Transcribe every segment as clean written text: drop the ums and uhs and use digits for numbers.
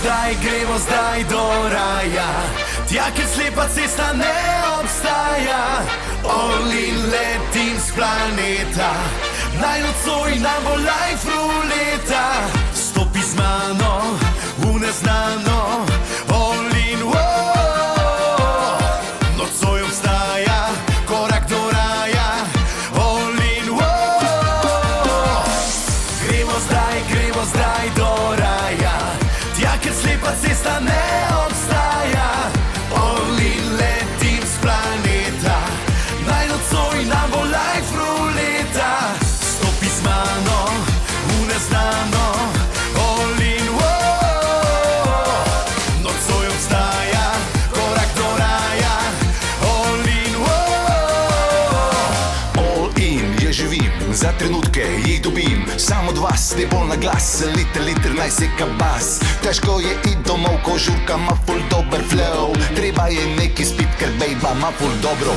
gremo zdaj do raja. Tja, kjer slepa cesta ne obstaja. Olin letim z planeta. Naj nocoj nam bo life ruleta. Stopi z mano v neznano. Olin, wow. Nocoj obstaja korak do raja. Olin, wow. Gremo zdaj do raja. Tja, kjer slepa cesta ne obstaja. Olin letim z planeta. Naj nocoj nam bo life ruleta. Stopi z mano v neznano. Olin, wow. Nocoj obstaja korak do raja. Olin, wow. All in, je živim, za trenutke jih dobim. Sam od vas, ne bolj na glas, liter naj seka bas. Težko je iti domov, ko žurka ima ful dober flow. Treba je neki spit, ker bejba ima ful dobro.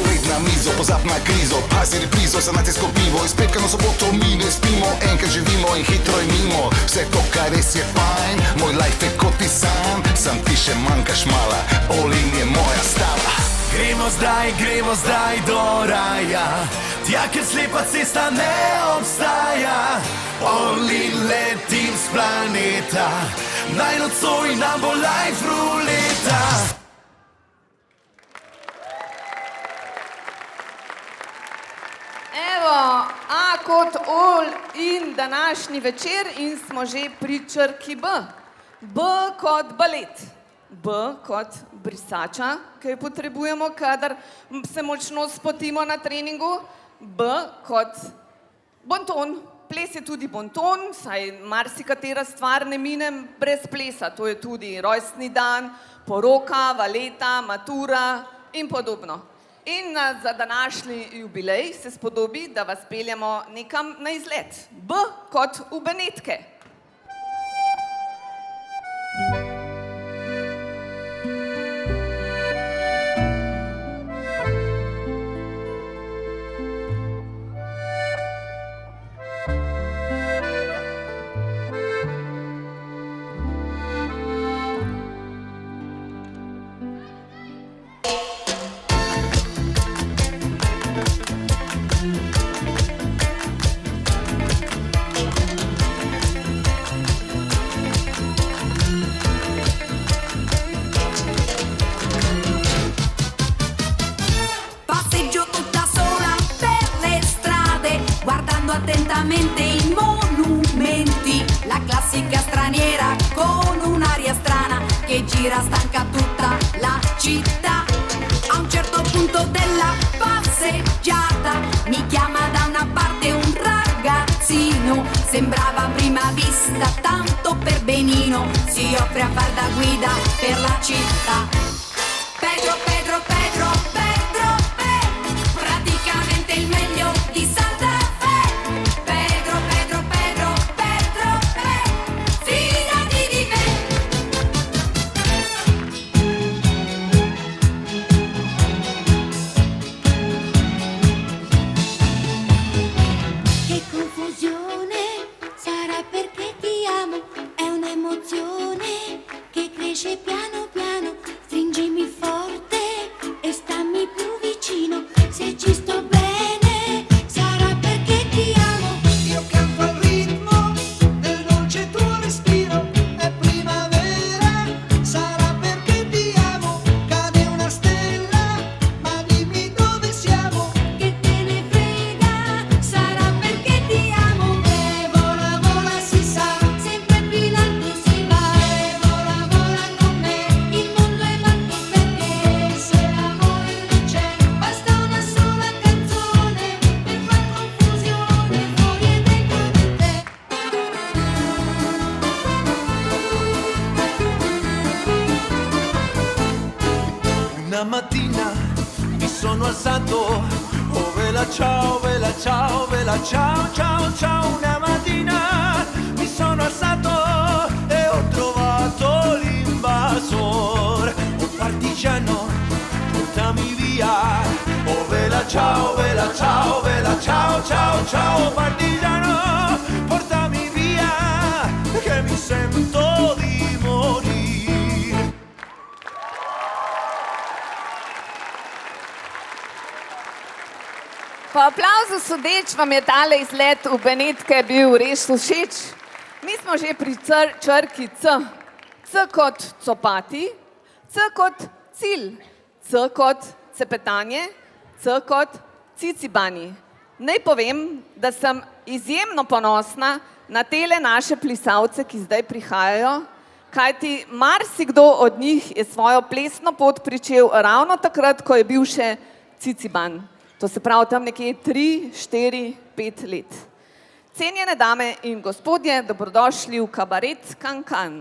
Pejt na mizo, pozab na krizo, pazi reprizo, sanacijsko pivo. Iz petka na soboto mi ne spimo, enkrat živimo in hitro je mimo. Vse to, kar res je fajn, moj life je kot ti sam ti še manjkaš mala. All in je moja stava. Gremo zdaj do raja. Tja, kjer slepa cesta ne obstaja. Olin letim z planeta. Naj nocoj nam bo life ruleta. Evo, A kot all in današnji večer in smo že pri črki B. B kot balet. B kot brisača, ki jo potrebujemo, kadar se močno spotimo na treningu. B kot bonton. Ples je tudi bonton, saj marsikatera stvar ne mine brez plesa. To je tudi rojstni dan, poroka, valeta, matura in podobno. In za današnji jubilej se spodobi, da vas peljemo nekam na izlet. B kot v Benetke. Attentamente i monumenti, la classica straniera con un'aria strana che gira stanca tutta la città. A un certo punto della passeggiata mi chiama da una parte un ragazzino, sembrava a prima vista tanto per benino, si offre a far da guida per la città. Pedro, Pedro, Pedro, Pedro, praticamente il meglio di Santa Fe. Piano piano, stringimi forte e stammi più vicino. Se ci sto bene, sarà perché ti amo. Io canto al ritmo del dolce tuo respiro. È primavera, sarà perché ti amo. Cade una stella, ma dimmi dove siamo. Che te ne frega, sarà perché ti amo. E vola, vola, si sa, Sempre più in alto si va. e vola, vola con me. Il mondo è matto perché Se l'amore non c'è, basta una sola canzone per far confusione fuori e dentro di te. Una mattina mi sono alzato, oh vela ciao, vela ciao, vela ciao, ciao, ciao. Una mattina mi sono alzato e ho trovato l'invasor. Oh partigiano, portami via, oh vela ciao, vela ciao, vela ciao, ciao, ciao. Partigiano, portami via, che mi sento di morire. Po aplauzu sodeč vam je tale izlet v Benetke bil res všeč. Mi smo že pri črki C. C kot copati, C kot cilj, C kot cepetanje, C kot cicibani. Naj povem, da sem izjemno ponosna na tele naše plisavce, ki zdaj prihajajo, kajti marsikdo od njih je svojo plesno pot pričel ravno takrat, ko je bil še ciciban. To se pravi tam nekje 3, 4, 5 let. Cenjene dame in gospodje, dobrodošli v kabaret Cancan.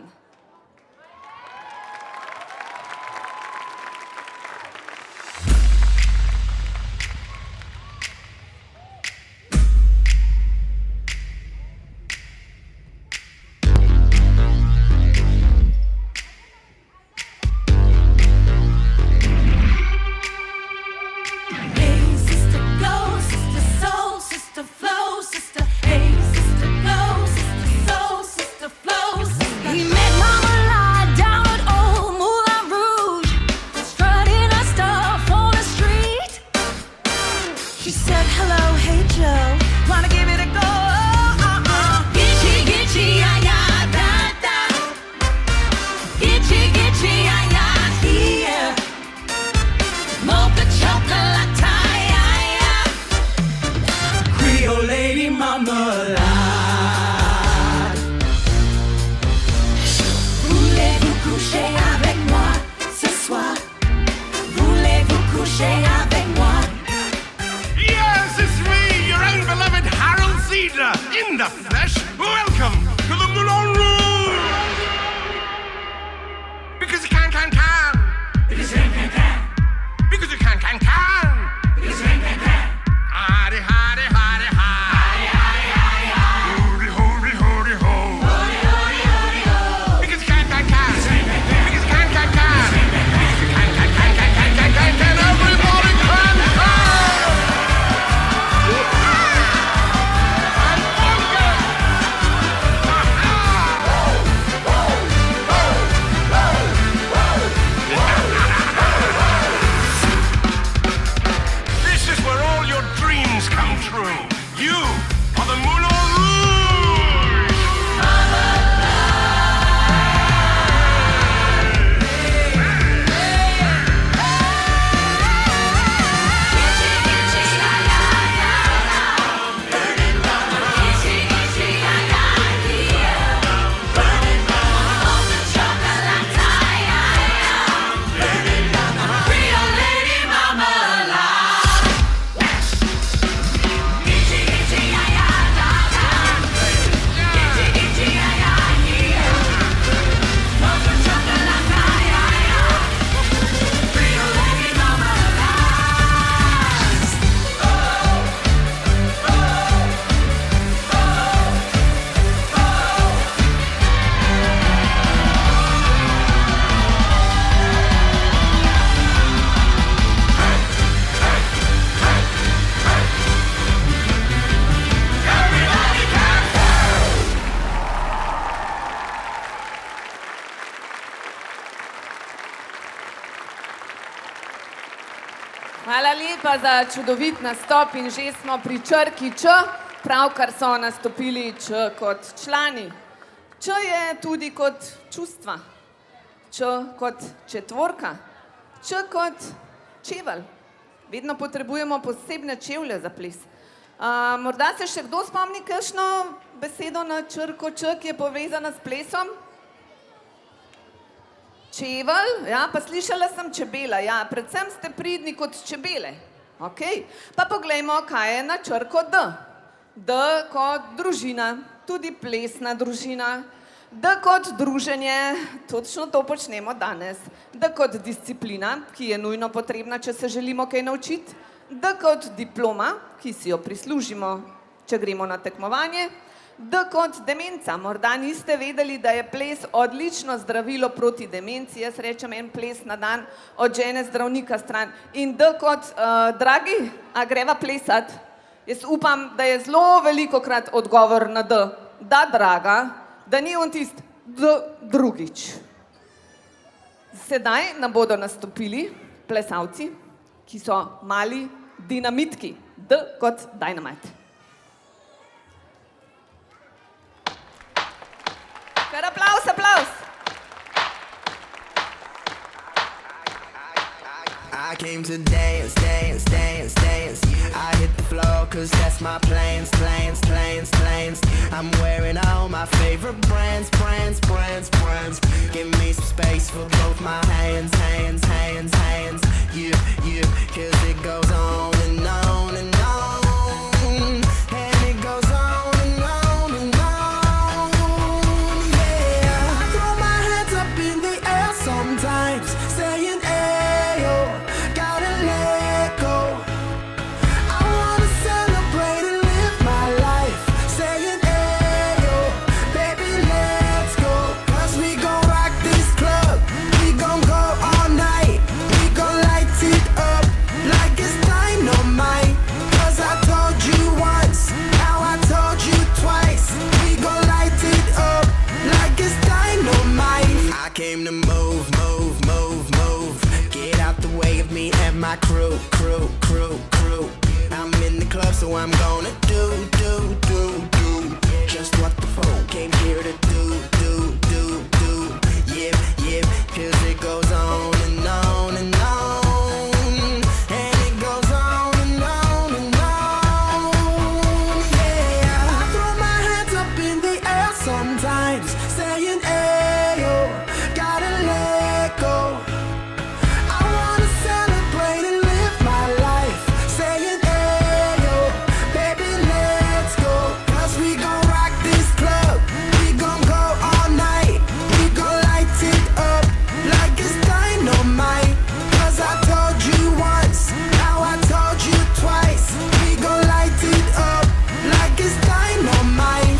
Hvala lepa za čudovit nastop in že smo pri črki Č, pravkar so nastopili Č kot člani. Č je tudi kot čustva, Č kot četvorka, Č kot čevelj. Vedno potrebujemo posebne čevlje za ples. Morda se še kdo spomni kakšno besedo na črko Č, ki je povezana s plesom? Čevelj, ja, pa slišala sem čebela, ja, predvsem ste pridni kot čebele. Ok, pa poglejmo, kaj je na črko D. D kot družina, tudi plesna družina. D kot druženje, točno to počnemo danes. D kot disciplina, ki je nujno potrebna, če se želimo kaj naučiti. D kot diploma, ki si jo prislužimo, če gremo na tekmovanje. D kot demenca, morda niste vedeli, da je ples odlično zdravilo proti demenci. Jaz rečem en ples na dan od žene zdravnika stran. In D kot dragi, a greva plesat? Jaz upam, da je zelo velikokrat odgovor na D. Da, draga, da ni on tist D drugič. Sedaj nam bodo nastopili plesalci, ki so mali dinamitki. D kot Dynamite. Kar aplavz, aplavz. I came to dance, dance, dance, dance. I hit the floor cause that's my plans, plans, plans, plans. I'm wearing all my favorite brands, brands, brands, brands. Give me some space for both my hands, hands, hands, hands. Yeah, yeah, cause it goes on and on and on. And it goes on and on and on. Yeah, I throw my hands up in the air sometimes, saying ayo, gotta let go. I wanna celebrate and live my life, saying ayo, baby let's go. Cause we gon' rock this club, we gon' go all night. We gon' light it up like it's dynamite. Cause I told you once, now I told you twice. We gon' light it up like it's dynamite. I came to move, move, move, move. Get out the way of me and my crew, crew, crew, crew. I'm in the club, so I'm gonna do, do, do, do just what the folk came here to do, do, do, do. Yeah, yeah, cause it goes on and on and on. And it goes on and on and on. Yeah, I throw my hands up in the air sometimes, saying ayo, gotta let go. I wanna celebrate and live my life, saying ayo, baby let's go. Cause we gon' rock this club, we gon' go all night. We gon' light it up like it's dynamite. Cause I told you once, now I told you twice. We gon' light it up like it's dynamite.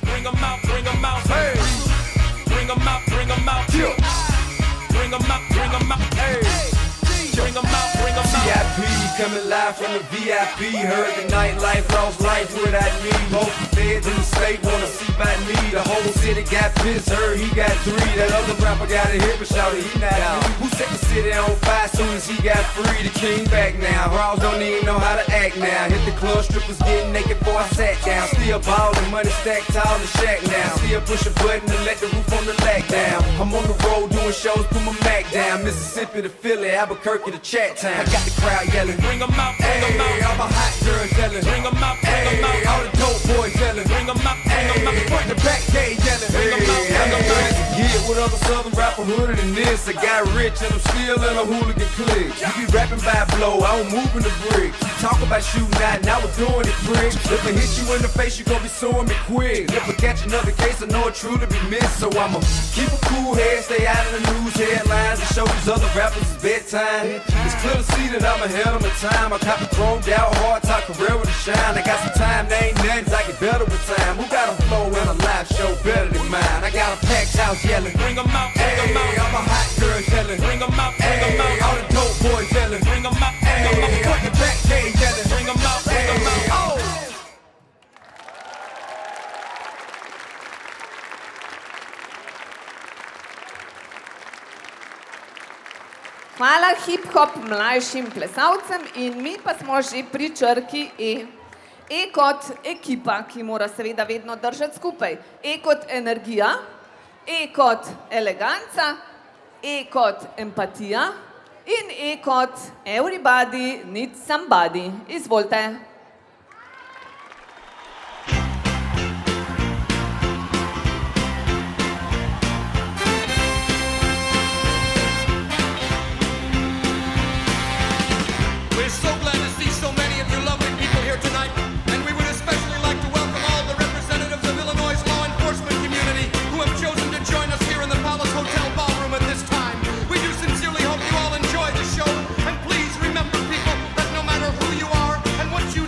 Bring 'em out, hey. Bring 'em out, bring 'em out. Bring 'em out, bring 'em out, hey. Bring 'em out, bring 'em out. VIP coming live from the VIP. Heard the nightlife, lost life without me. Both the feds in the state wanna see about me. The whole city got pissed, heard he got 3. That other rapper got a hit, but shouted he not out. Who set the city on fire soon as he got free? The king back now. Raws don't even know how to act now. Hit the club, strippers getting naked before I sat down. Still ballin', money stacked tall in the shack now. Still push a button to let the roof on the lag down. I'm on the road doing shows, put my Mac down. Mississippi to Philly, Albuquerque to Chat Town. I got the crowd yelling, Bring 'em out, bring 'em out. all my hot girls yelling, Bring 'em out, bring 'em out. all the dope boys yelling, Bring 'em out, bring 'em out. front to back gate yelling, Bring 'em out, bring 'em out. Get with other southern rapper hooded than this. I got rich and I'm still in a hooligan clique. You be rapping by blow, I don't move in the brick. You talk about shooting out, now we're doing it quick. If I hit you in the face, you gon' be suing me quick. If I catch another case, I know it truly be missed. So I'ma keep a cool head, stay out of the news headlines, and show these other rappers it's bedtime. It's clear to see that I'm ahead of my time. I copy chromed out, hard talk, career with a shine. I got some time, there ain't nothing, I get better with time. Who got a flow and a live show better than mine? I got a packed house yelling, Bring 'em out, bring 'em out. all my hot girls yelling, Bring 'em out, bring 'em out. all the dope boys yelling, Bring 'em out, bring 'em out. front to back gate yelling, Bring 'em out, bring 'em out. Oh. Hvala hip-hop mlajšim plesalcem in mi pa smo že pri črki E. E kot ekipa, ki mora seveda vedno držati skupaj. E kot energija, E kot eleganca, E kot empatija in E kot everybody needs somebody. Izvolite. We're so glad to see so many of you lovely people here tonight, and we would especially like to welcome all the representatives of Illinois' law enforcement community who have chosen to join us here in the Palace Hotel ballroom at this time. We do sincerely hope you all enjoy the show, and please remember, people, that no matter who you are and what you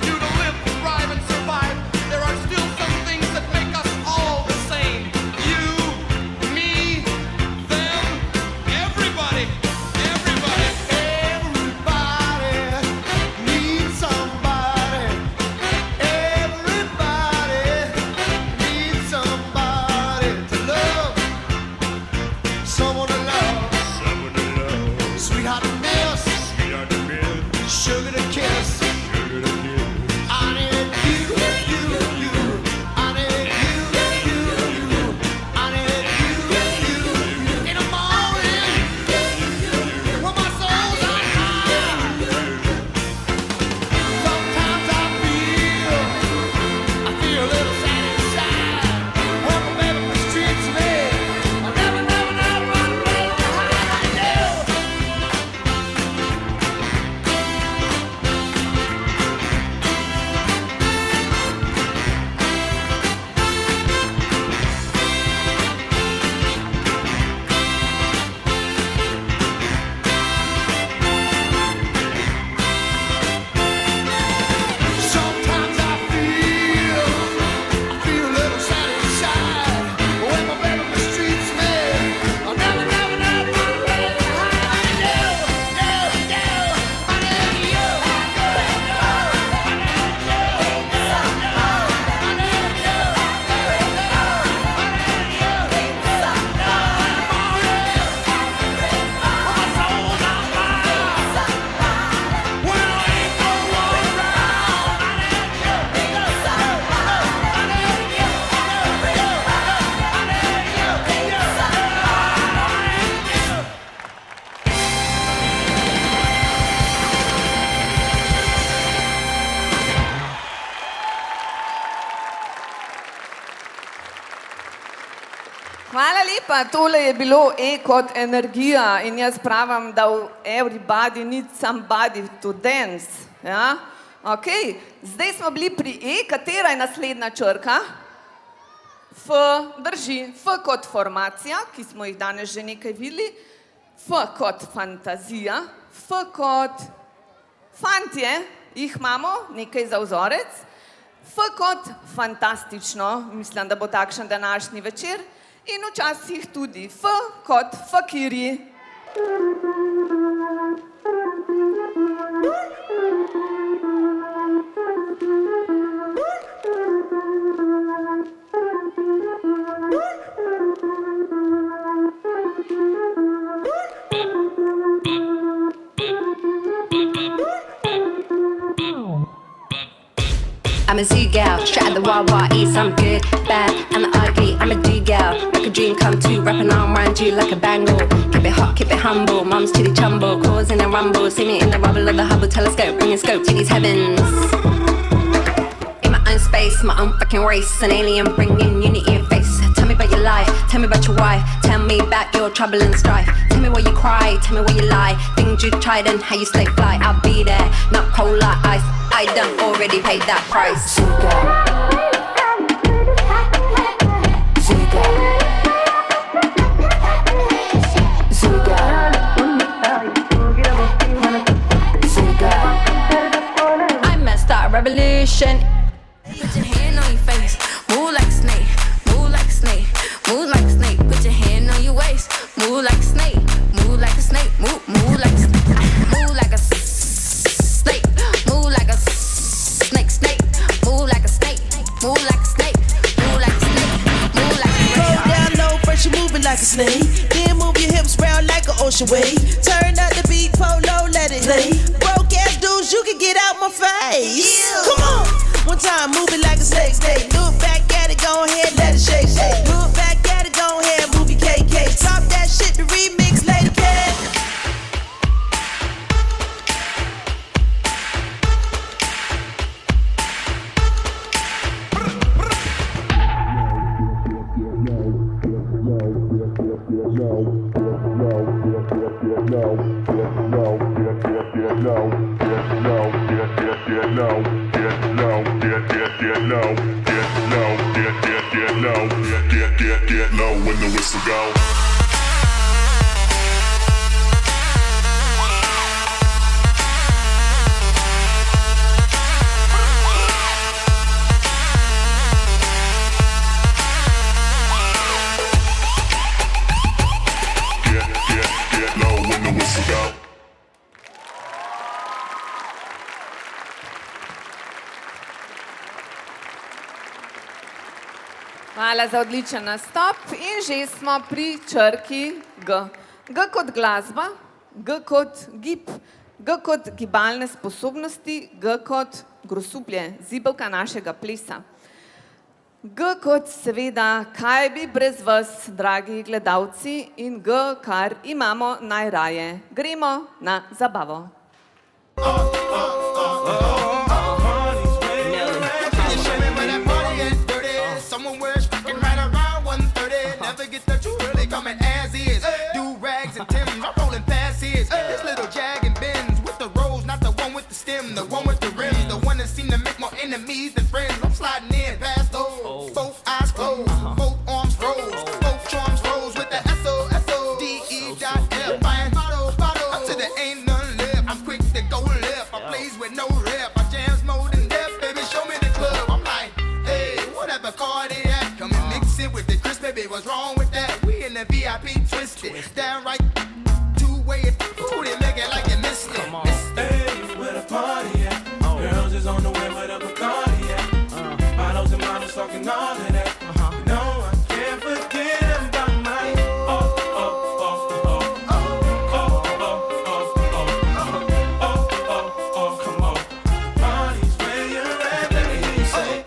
pa, tole je bilo E kot energija in jaz pravim, da everybody needs somebody to dance. Ja? Ok, zdaj smo bili pri E, katera je naslednja črka? F, drži, F kot formacija, ki smo jih danes že nekaj videli, F kot fantazija, F kot fantje, jih imamo, nekaj za vzorec, F kot fantastično, mislim, da bo takšen današnji večer, in včasih tudi F kot fakirji. I'm a zoo gal, straight out the Wawa East. I'm good, bad, and the ugly. I'm a do gal, make a dream come true. Rapping on round you like a bangle. Keep it hot, keep it humble. Mum's chitty chumble, causing a rumble. See me in the rubble of the Hubble telescope, bringing scope to these heavens. In my own space, my own fucking race. An alien bringing unity in face. Tell me about your life, tell me about your wife. Tell me about your trouble and strife. Tell me why you cry, tell me why you lie. Things you tried and how you stay fly. I'll be there, not cold like ice. I done already paid that price. I messed up revolution. Put your hand on your face, move like a snake, move like a snake, move like a snake. Put your hand on your waist, move like a snake, move like a snake, move like a snake, move like a snake, move like a snake, move like a snake, move like a snake, move like a snake, move like a snake. Go down low, first you move it like a snake. Then move your hips round like an ocean wave. Turn up the beat, polo, let it play. Broke ass dudes, you can get out my face. Come on, one time, move it like a snake, snake. Look back at it, go ahead, let it shake, shake. Look back at it, go ahead, move your KK. Top that shit, the remix, Lady K. Get low when the whistle go. Get low when the whistle go. Hvala za odličen nastop in že smo pri črki G. G kot glasba, G kot gib, G kot gibalne sposobnosti, G kot grosuplje, zibelka našega plesa. G kot seveda, kaj bi brez vas, dragi gledalci, in G, kar imamo najraje. Gremo na zabavo. The one with the rims, the one that seem to make more enemies than friends. I'm sliding in past those, both eyes closed, both arms rose, both charms rose with the S-O-S-O-D-E.F. I ain't bottle, until there ain't none left. I'm quick to go left, I plays with no rep. I jams more than death, baby, show me the club. I'm like, hey, whatever car they at, come and mix it with the crisp, baby, what's wrong with that? We in the VIP twisted, downright two-way, ooh, they make it like you missed it. Hey, where the party at? Girls is on the way where the Bacardi at. Bottles and models talking all of that. No, I can't forget about my come on. Party's where you're at, let me hear you say.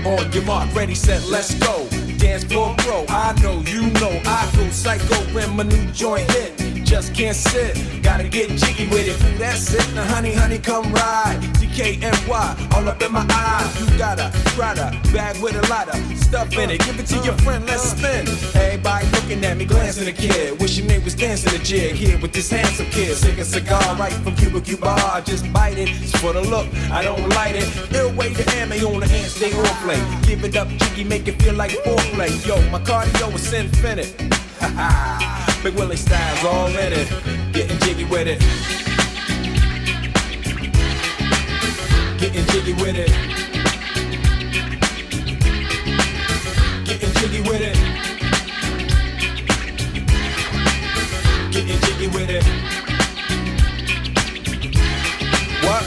On your mark, ready, set, let's go. Dance floor pro, I know, you know, I go psycho when my new joint hit. just can't sit. Gotta get jiggy with it. That's it. Now honey, honey, come ride. DKNY, all up in my eye. You got a Prada bag with a lot of stuff in it. Give it to your friend, let's spin. Everybody looking at me, glancing at the kid. Wishing they was dancing a jig here with this handsome kid. Sick a cigar right from Cuba Cuba. Just bite it. It's for the look, I don't light it. Ill way to ammo on the hand, stay on play. Give it up, jiggy, make it feel like foreplay. Yo, my cardio is infinite. Big Willie style's all in it. Getting jiggy with it. Getting jiggy with it. Getting jiggy with it. Getting jiggy with it. What?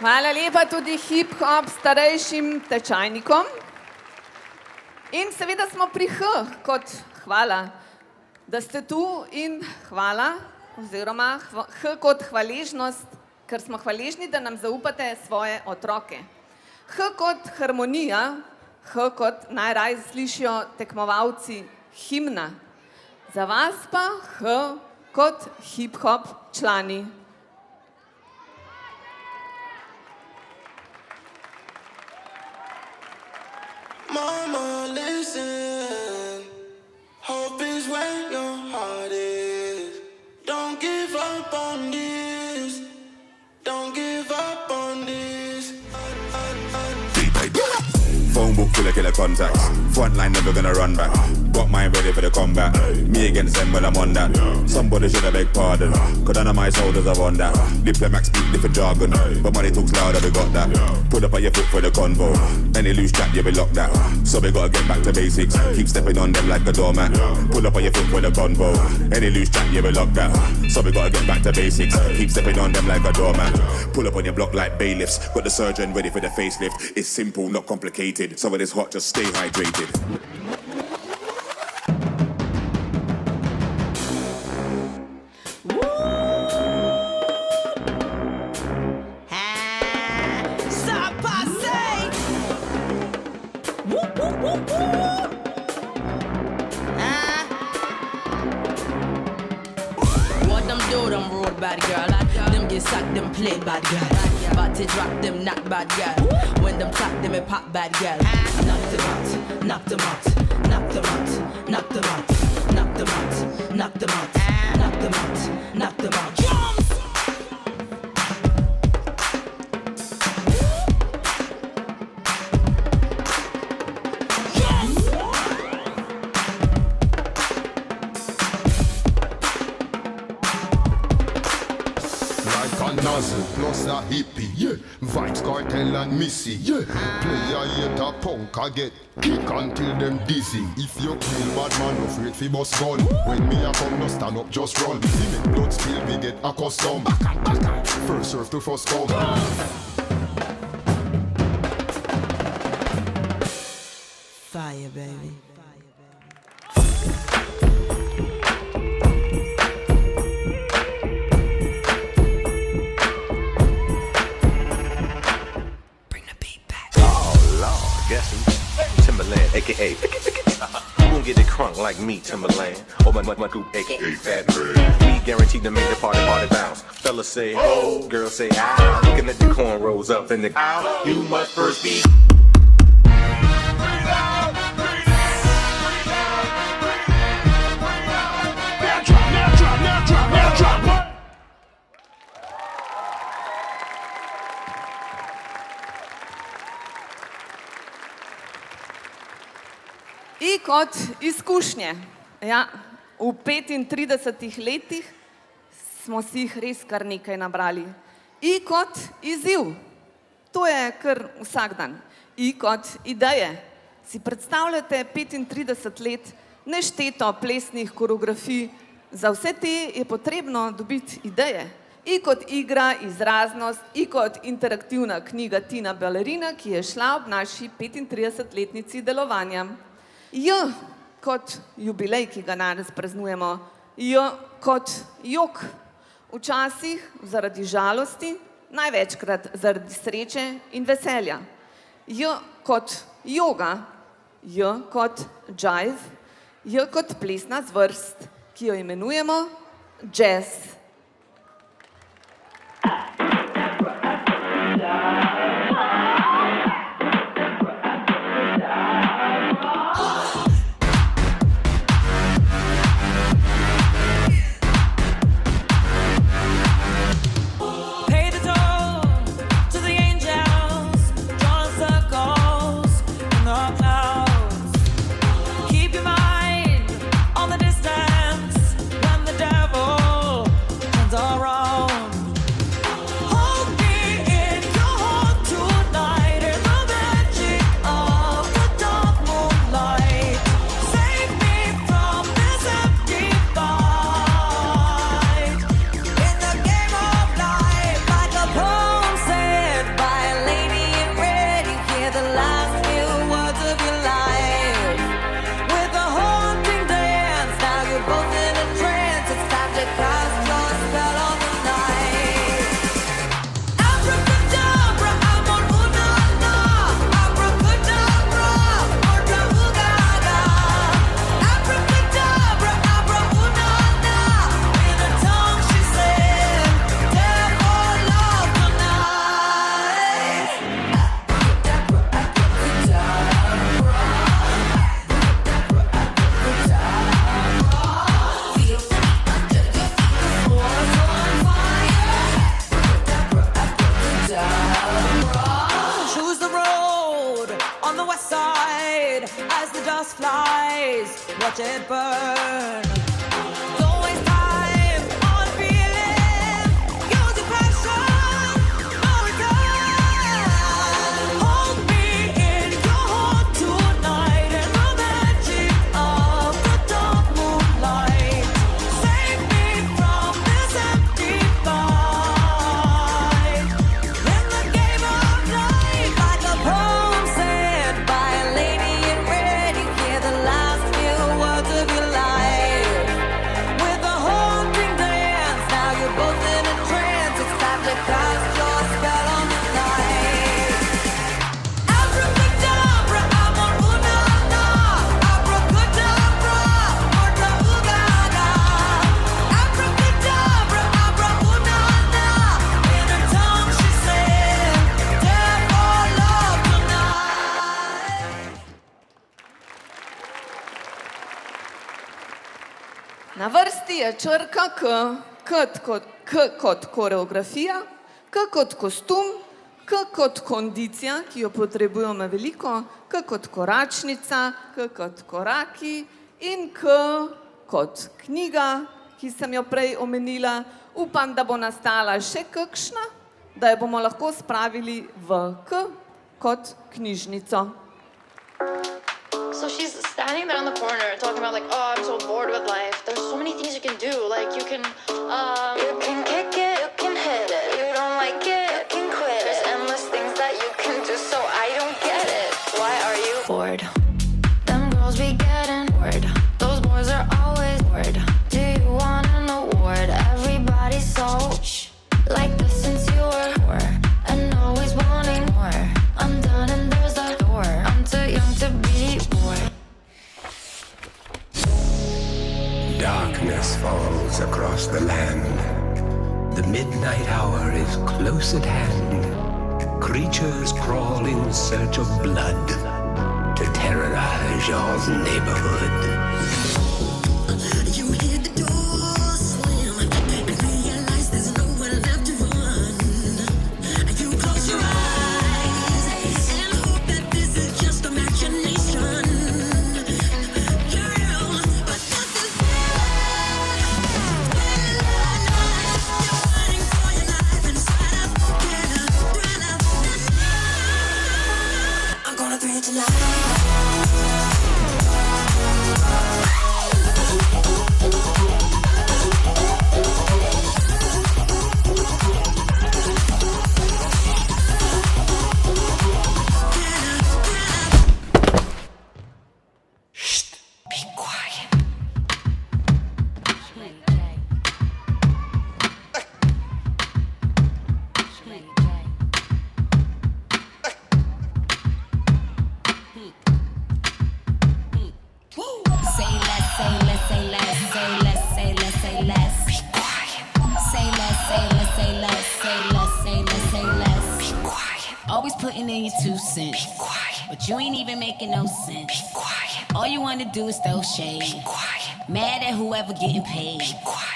Hvala lepa tudi hip-hop starejšim tečajnikom. In seveda smo pri H kot hvala, da ste tu in hvala, oziroma H kot hvaležnost, ker smo hvaležni, da nam zaupate svoje otroke. H kot harmonija, H kot najraj slišijo tekmovalci himna. Za vas pa H kot hip-hop člani. Mama, listen. Hope is where your heart is. Don't give up on this. Don't give up on this. Phone book full of killer contacts. Front line never gonna run back. Got mine ready for the combat. Me against them when I'm on that. Somebody should have beg pardon. Cause none of my soldiers are on that. Diplomats speak different jargon. But money talks louder, we got that. Put up on your foot for the convo. Any loose chat, yeah, we lock that. So we gotta get back to basics. Keep stepping on them like a doormat. Pull up on your foot for the convo. Any loose chat, yeah, we lock that. So we gotta get back to basics. Keep stepping on them like a doormat. Pull up on your block like bailiffs. Got the surgeon ready for the facelift. It's simple, not complicated. So when it's hot, just stay hydrated. What them do, them road bad girl. Them get sacked, them play bad girl. But to drop them not bad girl. When them tap them, it pop bad girl. Knock them out, knock them out, knock them out, knock them out, knock them out, knock them out, knock them out, knock them out. Plus a hippie, yeah. Vibes, Cartel and Missy, yeah. Play a hater punk, I get kick until them dizzy. If you kill bad man, afraid fi bust gun. When me a come, no stand up, just run. See me blood spill, we get accustomed. First serve to first come. Fire, baby. Timberland, aka you won't get it crunk like me, Timberland. Or my group, aka Fat Bird. We guaranteed to make the party bounce. Fellas say oh, girls say ow. Looking at the cornrows up in the ow. You must first be. Now drop. I kot izkušnje. Ja, v 35 letih smo si jih res kar nekaj nabrali. I kot izziv. To je kar vsak dan. I kot ideje. Si predstavljate 35 let nešteto plesnih koreografij. Za vse te je potrebno dobiti ideje. I kot igra, izraznost, I kot interaktivna knjiga Tina Balerina, ki je šla ob naši 35-letnici delovanja. J kot jubilej, ki ga danes praznujemo. J kot jok. Včasih zaradi žalosti, največkrat zaradi sreče in veselja. J kot joga. J kot jive, J kot plesna zvrst, ki jo imenujemo jazz. Watch it burn. Don't waste time on feeling. Use your passion. No return. Hold me in your heart tonight in the magic of the dark moonlight. Save me from this empty fight. In the game of life, like a poem said by a lady in red, you hear the last words of your life. With a haunting dance, now you're both in a trance. It's time to cast your spell on the night. Abracadabra, amor una na. Abracadabra, morta ugaga. Abracadabra, abra una na. In her tongue she said, "Death or love tonight." Na vrsti je črka K kot koreografija, K kot kostum, K kot kondicija, ki jo potrebujemo veliko, K kot koračnica, K kot koraki in K kot knjiga, ki sem jo prej omenila. Upam, da bo nastala še kakšna, da jo bomo lahko spravili v K kot knjižnico. So she's standing there in the corner talking about like, oh, I'm so bored with life. There's so many things you can do. Like you can kick it, you can hit it. You don't like it, you can quit it. There's endless things that you can do, so I don't get it. Why are you bored? Them girls be getting bored. Those boys are always bored. Do you want an award? Everybody's so like this since you were poor and always wanting more. I'm done and there's a door. I'm too young to be bored. Darkness falls across the land. The midnight hour is close at hand. Creatures crawl in search of blood to terrorize your neighborhood. You hear the door slam and realize there's nowhere left to run. You close your eyes and hope that this is just imagination. Girl, but this is I'm gonna bring it to life. always putting in your 2 cents. Be quiet. But you ain't even making no sense. Be quiet. All you wanna do is throw shade. Be quiet. Mad at whoever getting paid. Be quiet.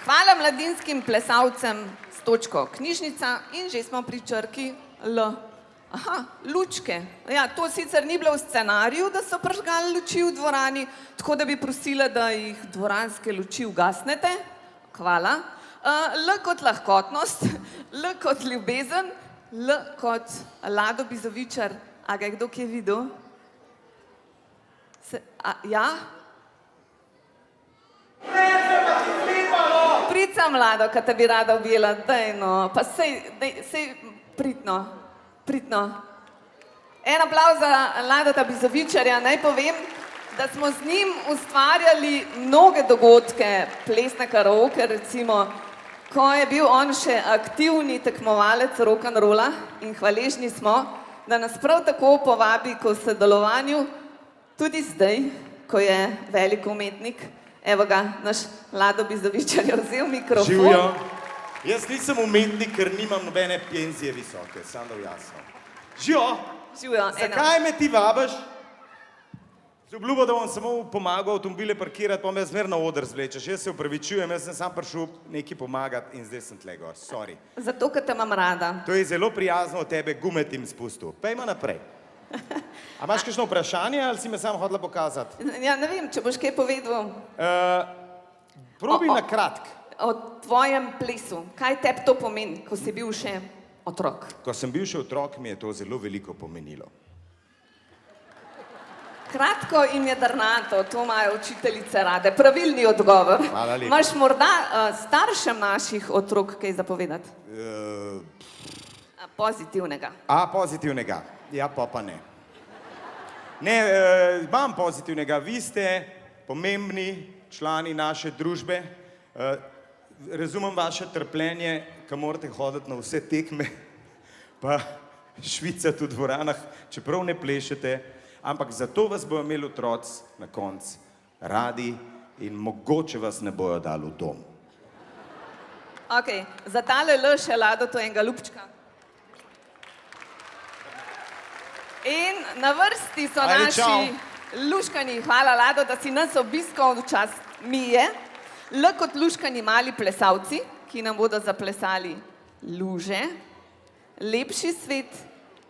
Hvala mladinskim plesalcem s točko knjižnica in že smo pri črki L. Aha, lučke. Ja, to sicer ni bilo v scenariju, da so prižgali luči v dvorani, tako da bi prosila, da jih dvoranske luči ugasnete. Hvala. L kot lahkotnost, L kot ljubezen, L kot Lado Bizovičar. A ga je kdo kje videl? Ja? Prica mlado, kad te bi rada objela, daj no, pa sej pritno. En aplauz za Ladota Bizovičarja, naj povem, da smo z njim ustvarjali mnoge dogodke, plesne karaoke recimo, ko je bil on še aktivni tekmovalec rock'n'rolla in hvaležni smo, da nas prav tako povabi k sodelovanju tudi zdaj, ko je velik umetnik. Evo ga, naš Lado Bizovičar je vzel mikrofon. Živjo. Jaz nisem umetnik, ker nimam nobene penzije visoke, samo da jasno. Živjo. Živjo. Zakaj me ti vabiš? Z obljubo, da bom samo pomagal avtomobile parkirati, pa me zmer na oder zvlečeš. Jaz se upravičujem, jaz sem sam prišel nekaj pomagati in zdaj sem tle gor, sorry. Zato, ker te imam rada. To je zelo prijazno od tebe, gumet jim spustil. Pejmo naprej. A imaš kakšno vprašanje ali si me samo hodila pokazati? Ja, ne vem, če boš kaj povedal. Probi na kratk. O tvojem plesu. Kaj tebi to pomeni, ko si bil še otrok? Ko sem bil še otrok, mi je to zelo veliko pomenilo. Kratko in jedrnato, to imajo učiteljice rade. Pravilni odgovor. Hvala lepa. Imaš morda staršem naših otrok kaj zapovedati? Pozitivnega. Pozitivnega. Ja, pa ne. Ne, imam pozitivnega. Vi ste pomembni člani naše družbe. Razumem vaše trpljenje, ko morate hoditi na vse tekme, pa švicati v dvoranah, čeprav ne plešete, ampak zato vas bojo imeli otroci na koncu radi in mogoče vas ne bojo dali v dom. Ok, za tale L še Lado to enega lupčka. In na vrsti so naši luškani, hvala Lado, da si nas obiskal v čast mi je, L kot luškani mali plesalci, ki nam bodo zaplesali luže, lepši svet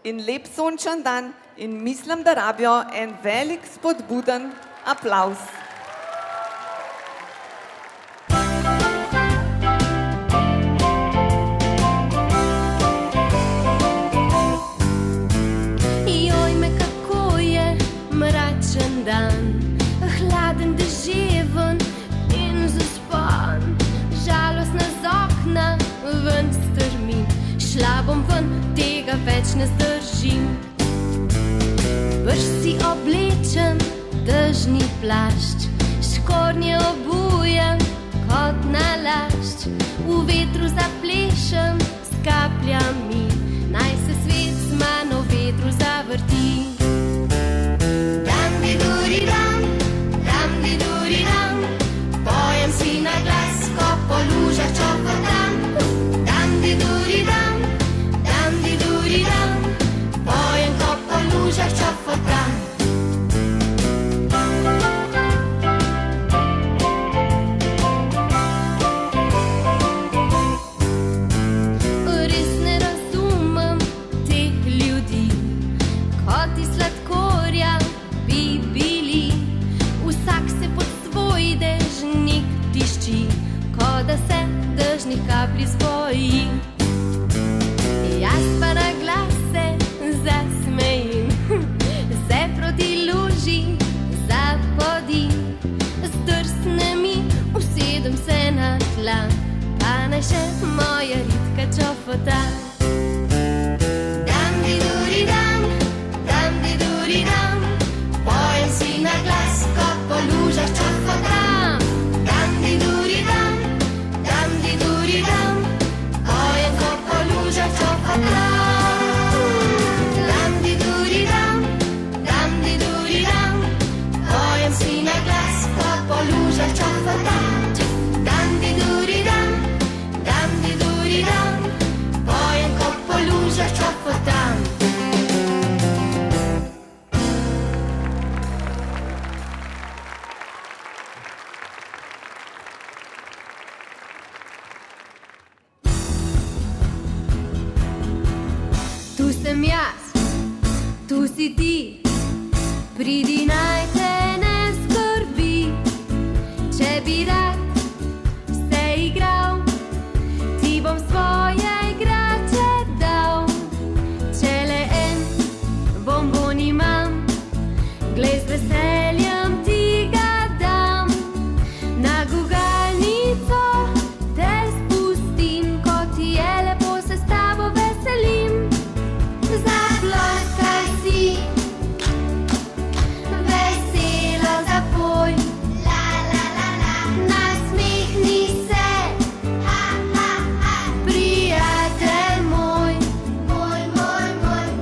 in lep sončen dan in mislim, da rabijo en velik spodbuden aplavz. Dan, hladen deževen in zaspan, žalostna z okna ven strmim, šla bom ven, tega več ne zdržim. Brž si oblečen, dežni plašč, škornje obujem kot nalašč, v vetru zaplešem s kapljami, naj se svet z mano v vetru zavrti. Pojem si na glas, ko po lužah čopotam. Dam-di-duri-dam, pojem, ko po lužah čopotam. Res ne razumem, še moja ritka čofota. Dam di duri dam, pojem si na glas, ko po lužah čofotam. Dam di duri dam, pojem, ko po lužah čofotam. Dam di duri dam, pojem si na glas, ko po lužah čofotam. Dam di duri dam, pojem, ko po lužah čofotam. Tu sem jaz, tu si ti, pridi naj te ne skrbi. Če bi rad se igral, ti bom svoje igrače dal. Če le en bonbon imam, glej z veseljem ti ga dam. Na gugalnico te spustim, ko ti je lepo, se s tabo veselim. Zaploskaj si, veselo zapoj, nasmehni se, prijatelj moj,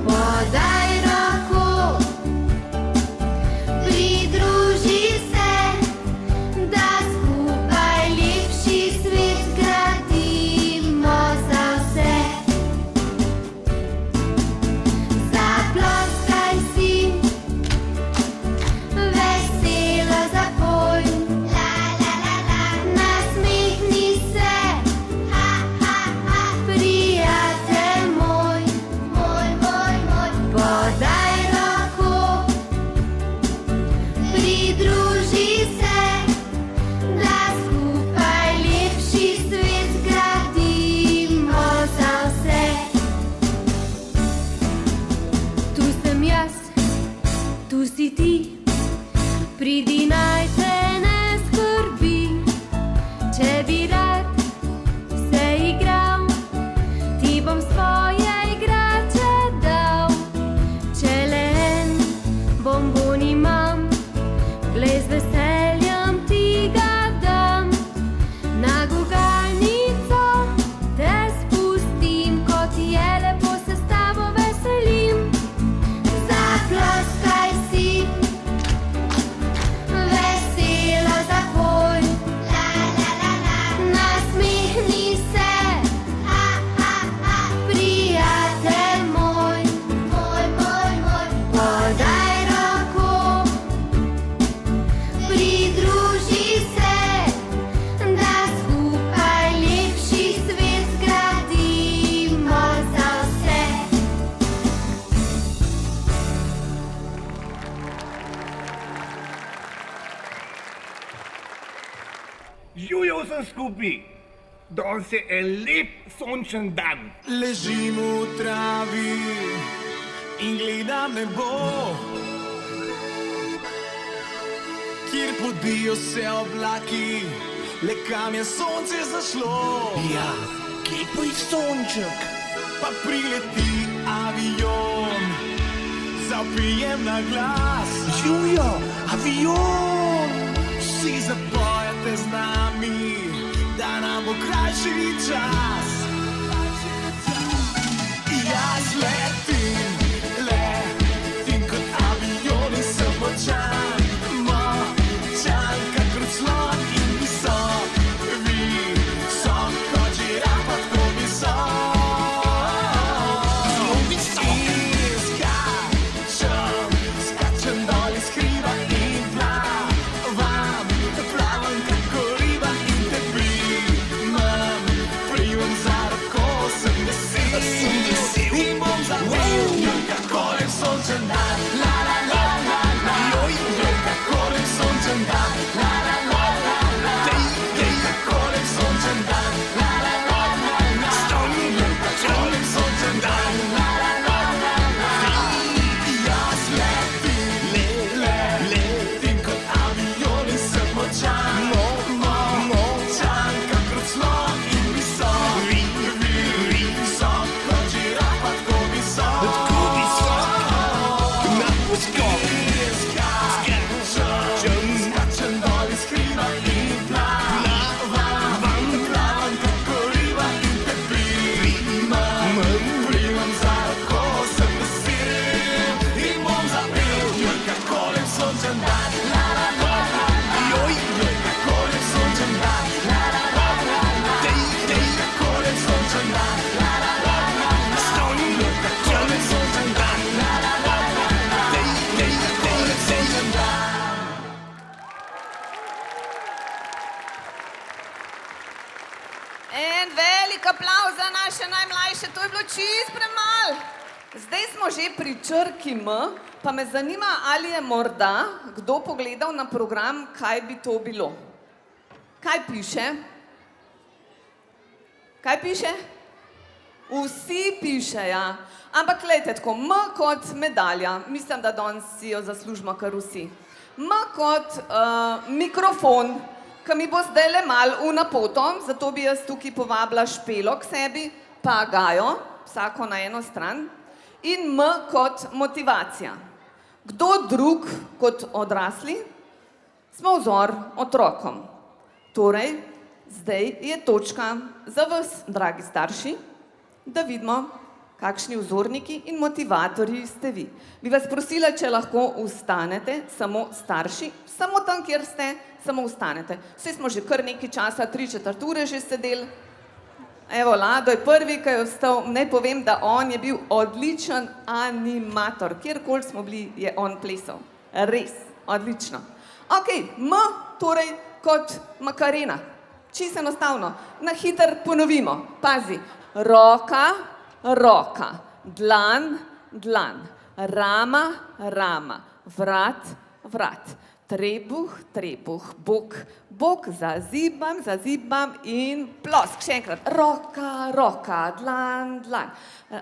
podaj roko, pridruži se, da skupaj lepši svet gradimo za vse. Zaploskaj si, veselo zapoj, nasmehni se, prijatelj moj, podaj roko, pridruži se, da skupaj lepši svet gradimo za vse. Tu sem jaz, tu si ti, pridi naj te ne skrbi. Če bi rad se igral, ti bom svoje igrače dal. Če le en bonbon imam, glej z veseljem ti ga dam. Na gugalnico te spustim, ko ti je lepo, se s tabo veselim. Zaploskaj si, veselo zapoj, nasmehni se, prijatelj moj, podaj roko, pridruži se, da skupaj lepši svet gradimo za vse. Živijo vsem skupaj, danes je en lep sončen dan. Ležim v travi in gledam nebo, kjer podijo se oblaki, le kam je sonce zašlo. Ja, kje pa je sonček? Pa prileti avion, zapijem na glas. Živijo, avion! Vsi zapojete z nami, da nam bo krajši čas. Jaz letim kot avion in sem močan, kakor slon in visok, kot žirafa, tako visok. In skačem dol iz hriba in plavam kakor riba in te primem za roko, sem vesel in bom zapel. velik aplavz za naše najmlajše, to je bilo čist premalo. Zdaj smo že pri črki M, pa me zanima, ali je morda kdo pogledal na program, kaj bi to bilo. Kaj piše? Kaj piše? Vsi piše, ja. Ampak glejte, tako, M kot medalja. Mislim, da danes si jo zaslužimo kar vsi. M kot mikrofon, ki mi bo zdaj le mal unapotom, zato bi jaz tukaj povabila Špelo k sebi, pa Gajo, vsako na eno stran. In M kot motivacija. Kdo drug kot odrasli? Smo vzor otrokom. Torej, zdaj je točka za vas, dragi starši, da vidimo, kakšni vzorniki in motivatorji ste vi. Bi vas prosila, če lahko vstanete, samo starši, samo tam, kjer ste, samo vstanete. Vse smo že kar nekaj časa, 3/4 ure že sedeli. Evo, Lado je prvi, ki je vstal. Naj povem, da on je bil odličen animator. Kjerkoli smo bili, je on plesal. Res, odlično. Ok, M torej kot Makarena. Čisto enostavno. Na hiter ponovimo. Pazi. Roka, roka. Dlan, dlan. Rama, rama. Vrat, vrat. Trebuh, trebuh. Bok, bok. Zazibam, zazibam in plosk. Še enkrat. Roka, roka. Dlan, dlan.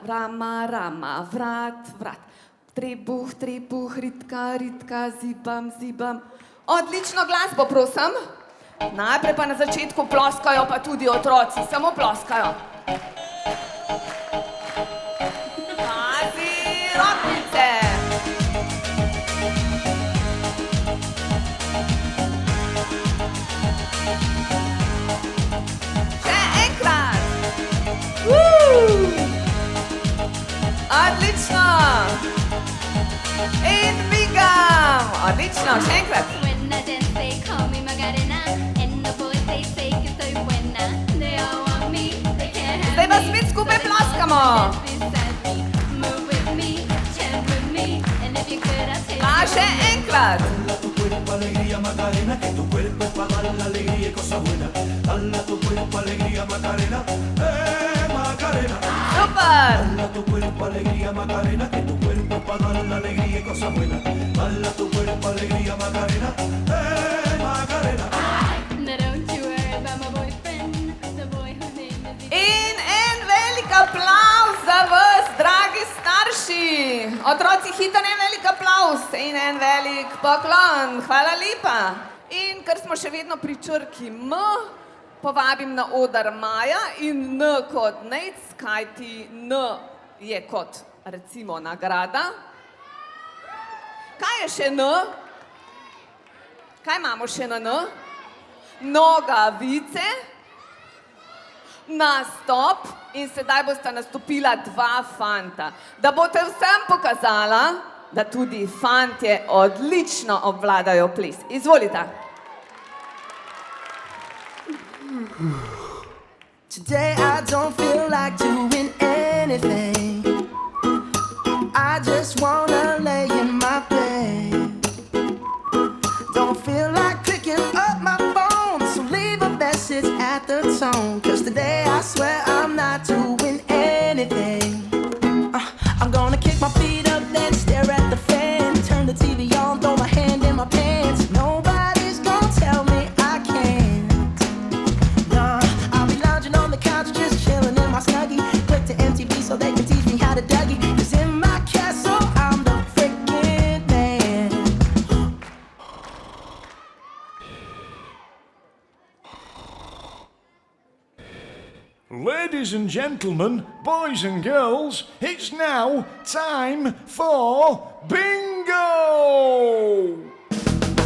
Rama, rama. Vrat, vrat. Trebuh, trebuh. Ritka, ritka. Zibam, zibam. Odlično glasbo, prosim. Najprej pa na začetku ploskajo, pa tudi otroci. Samo ploskajo. Pazi, roknice. Še enkrat. Odlično. In migam. Odlično, še enkrat. Zdaj pa spet skupaj ploskamo. Pa še enkrat. In en velik aplavz za vas, dragi starši. Otroci, hiter en velik aplavz in en velik poklon. Hvala lepa. In ker smo še vedno pri črki M, povabim na oder Maja in N kot Nejc, kajti N je kot, recimo, nagrada. Kaj je še N? Kaj imamo še na N? Nogavice. Nastop in sedaj bosta nastopila dva fanta. Da boste vsem pokazala, da tudi fantje odlično obvladajo ples. Izvolite. Today I don't feel like doing anything. I just wanna lay in my bed. Don't feel like picking up my phone, so leave a message at the tone. 'Cause today I swear I'm not doing anything. I'm gonna kick my feet up, then stare at the fan. Turn the TV on, throw my hand in my pants. Nobody's gonna tell me I can't. Nah, I'll be lounging on the couch, just chilling in my Snuggie. Click to MTV so they can teach me how to Dougie. 'Cause in my castle I'm the freaking man. Ladies and gentlemen, boys and girls, it's now time for bingo!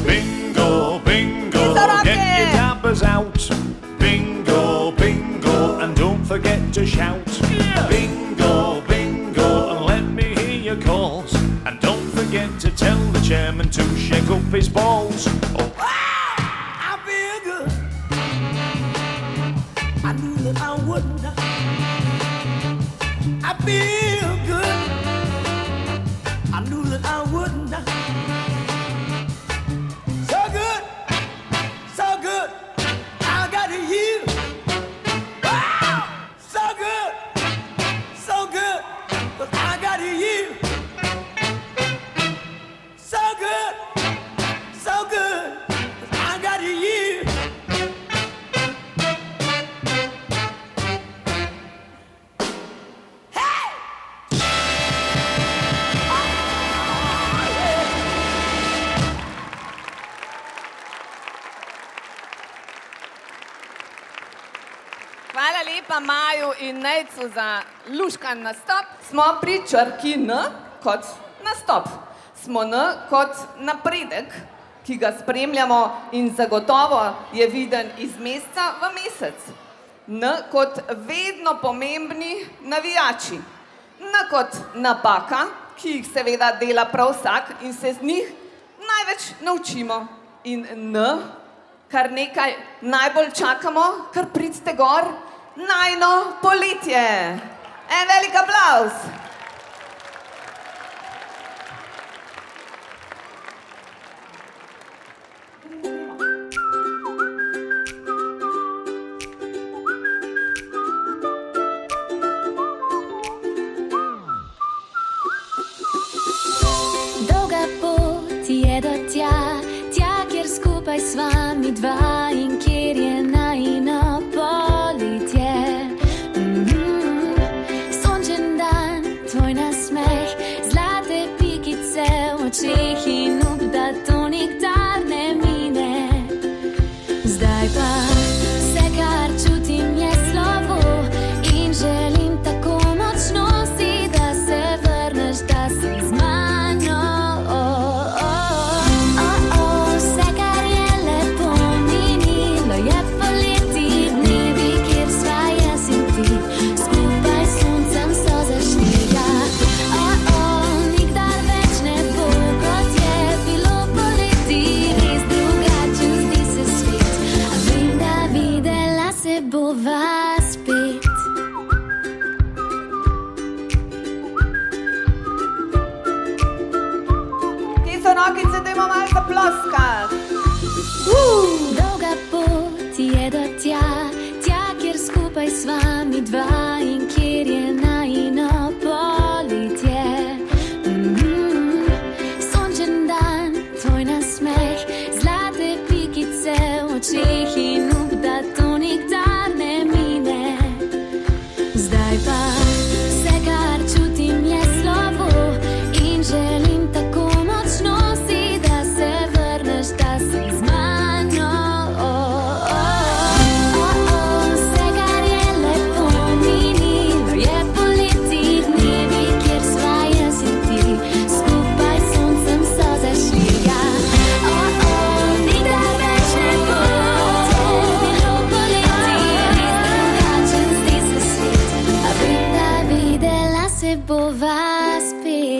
Bingo, bingo, get your dabbers out. Bingo, bingo, and don't forget to shout. Bingo, bingo, and let me hear your calls. And don't forget to tell the chairman to shake up his balls. Oh. I feel good. I knew that I wouldn't. I feel good. I knew that I wouldn't. So good, so good. I got you. Wow, pa Maju in Nejcu za luškan nastop, smo pri črki N kot nastop. Smo N kot napredek, ki ga spremljamo in zagotovo je viden iz meseca v mesec. N kot vedno pomembni navijači. N kot napaka, ki jih seveda dela prav vsak in se z njih največ naučimo. In N, kar nekaj najbolj čakamo, kar pridite gor, najino poletje. En velik aplavz. Dolga pot je do tja, kjer skupaj s vami dva in kjer je najino poletje. Sončen dan, tvoj nasmeh, zlate pikice v očeh in da to nikdar ne mine. Zdaj pa vse, kar čutim, je slovo in želim tako močno si, da se vrneš, da si z mano. Vse, kar je lepo minilo, je poleti, dnevi, kjer sva jaz in ti, skupaj s soncem so zašli. Nikdar več ne bo, kot je bilo poleti, res drugačen zdi se svet, a vem, da videla se bova spet. Kje so rokice, dajmo malo zaploskati. Dolga pot je do tja, kjer skupaj s vami dva in kjer je najino poletje. Sončen dan, tvoj nasmeh, zlate pikice v očeh in da to nikdar ne mine. Zdaj pa vse, kar čutim, je slovo in želim tako močno si, da se vrneš, da si z mano. Vse, kar je lepo minilo, je poleti, dnevi, kjer sva jaz in ti, skupaj s soncem so zašli. Nikdar več ne bo, kot je bilo poleti, res drugačen zdi se svet, a vem, da videla se bova spet.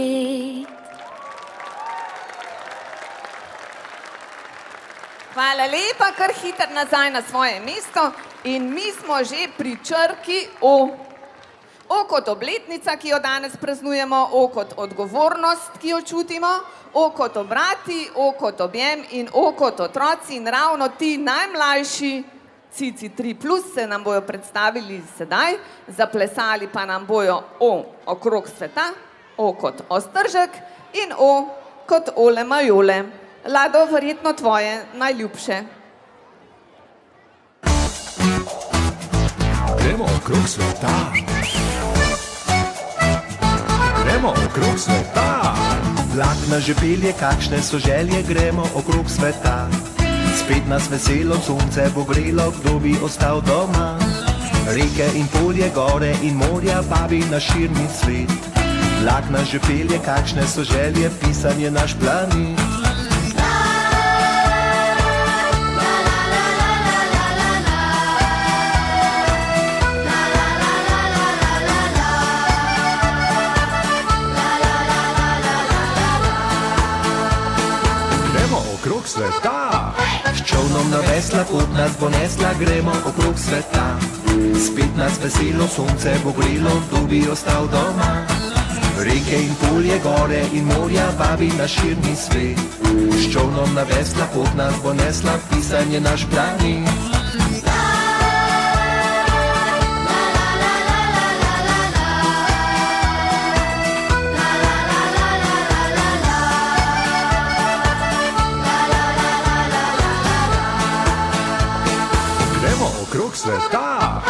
Hvala lepa, kar hiter nazaj na svoje mesto in mi smo že pri črki O. O kot obletnica, ki jo danes praznujemo, O kot odgovornost, ki jo čutimo, O kot obrati, O kot objem in O kot otroci in ravno ti najmlajši, Cici 3+, se nam bojo predstavili sedaj, zaplesali pa nam bojo O okrog sveta, O kot ostržek in O kot Ole Majole. Lado, verjetno tvoje najljubše. Gremo okrog sveta. Gremo okrog sveta. Vlak nas že pelje, kakšne so želje, gremo okrog sveta. Spet nas veselo sonce bo grelo, kdo bi ostal doma. Reke in polje, gore in morja, babi na širni svet. Vlak nas že pelje, kakšne so želje, pisan je naš planet. Gremo okrog sveta. S čolnom na vesla, pot nas bo nesla, gremo okrog sveta. Spet nas veselo sonce bo grelo, kdo bi ostal doma. Reke in polje, gore in morja, babi na širni svet. S čolnom na vesla, pot nas bo nesla, pisan je naš planet. Gremo okrog sveta.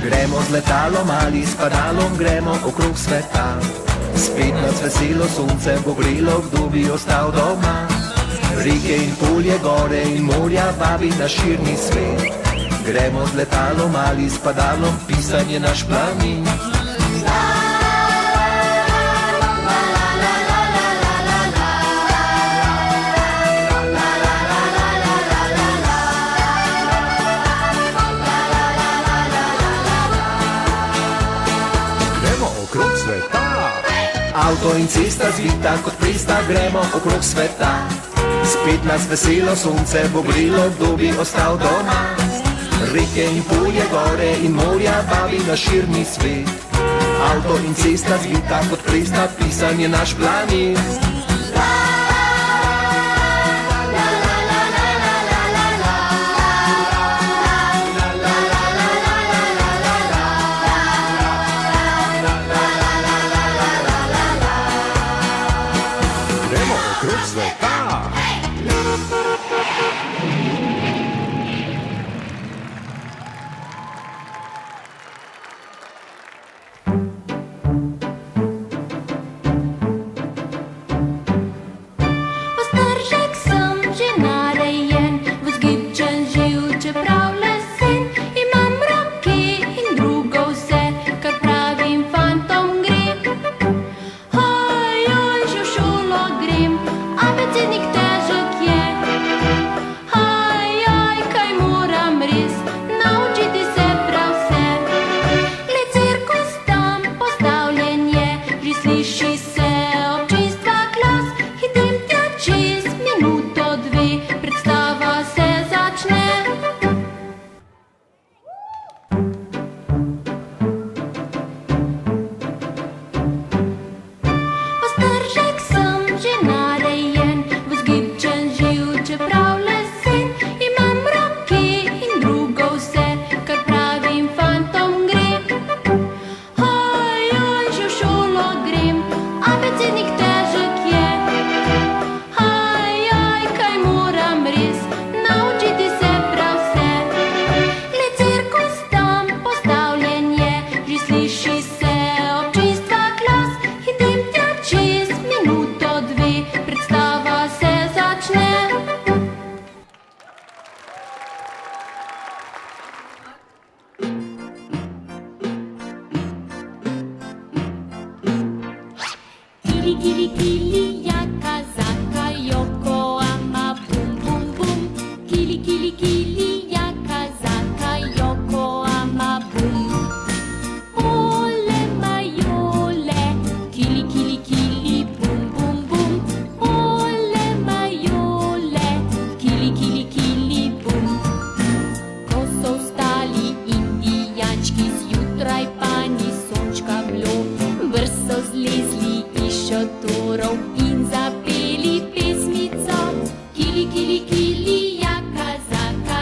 Gremo z letalom ali s padalom, gremo okrog sveta. Spet nas veselo sonce bo grelo, kdo bi ostal doma. Reke in polje, gore in morja, vabi na širni svet. Gremo z letalom ali s padalom, pisan je naš planin. Gremo okrog sveta. Avto in cesta zvita kot prista, gremo okrog sveta. Spet nas veselo sonce bo grelo, kdo bi ostal doma. Reke in polje, gore in morja, bavi na širni svet. Avto in cesta zvita kot presta, pisan je naš planin. Gremo okrog sveta. Ostržek sem že narejen, vzgibčen živ, čeprav lesen. Imam roke in drugo vse, kar pravim fantom gre. Hoj, oj, že v šolo grem, abecednik težek je. Hoj, oj, kaj moram res, naučiti se prav vse. Le cirkus tam postavljen je, že sliši se občinstva glas. Idem tja čez minuto, dve, predstava se začne. Ostržek sem že narejen, vzgibčen živ, čeprav lesen. Imam roke in drugo vse, kar pravim fantom gre. Hoj, oj, že v šolo grem, abecednik težek je. Hoj, oj, kaj moram res, naučiti se prav vse. Le cirkus tam postavljen je, že sliši se občinstva glas. Idem tja čez minuto, dve, predstava se začne. Kili, kili, kili, jaka, zaka, Yokohama, bum, bum, bum. Kili, kili, kili, jaka, zaka, Yokohama, bum. Ole, majole, kili, kili, kili, bum, bum, bum. Ole, majole, kili, kili, kili, bum. Ko so vstali indijančki zjutraj, pa ni sončka bilo, brzo zlezli iz šotorov in zapeli pesmico. Kili, kili, kili, jaka, zaka,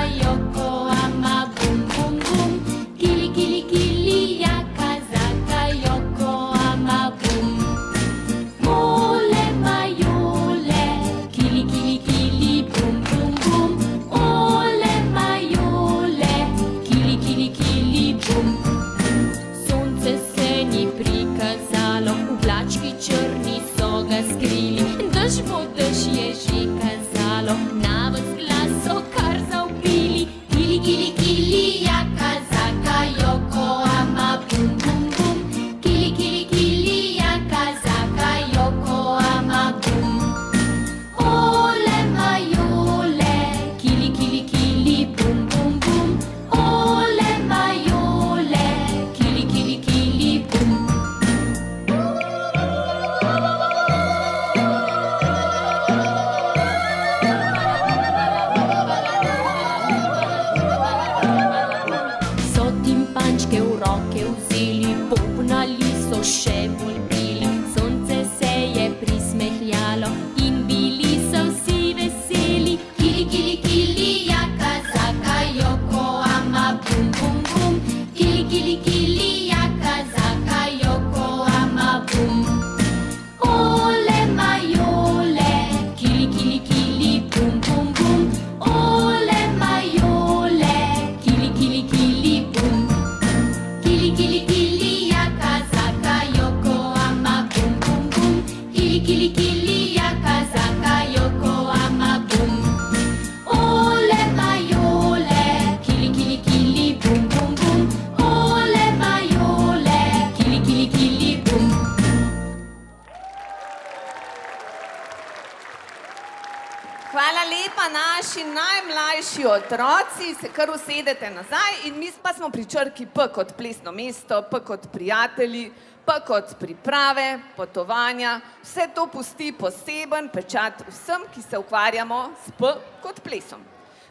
najmlajši otroci se kar usedete nazaj in mi pa smo pri črki P kot plesno mesto, P kot prijatelji, P kot priprave, potovanja. Vse to pusti poseben pečat vsem, ki se ukvarjamo s P kot plesom.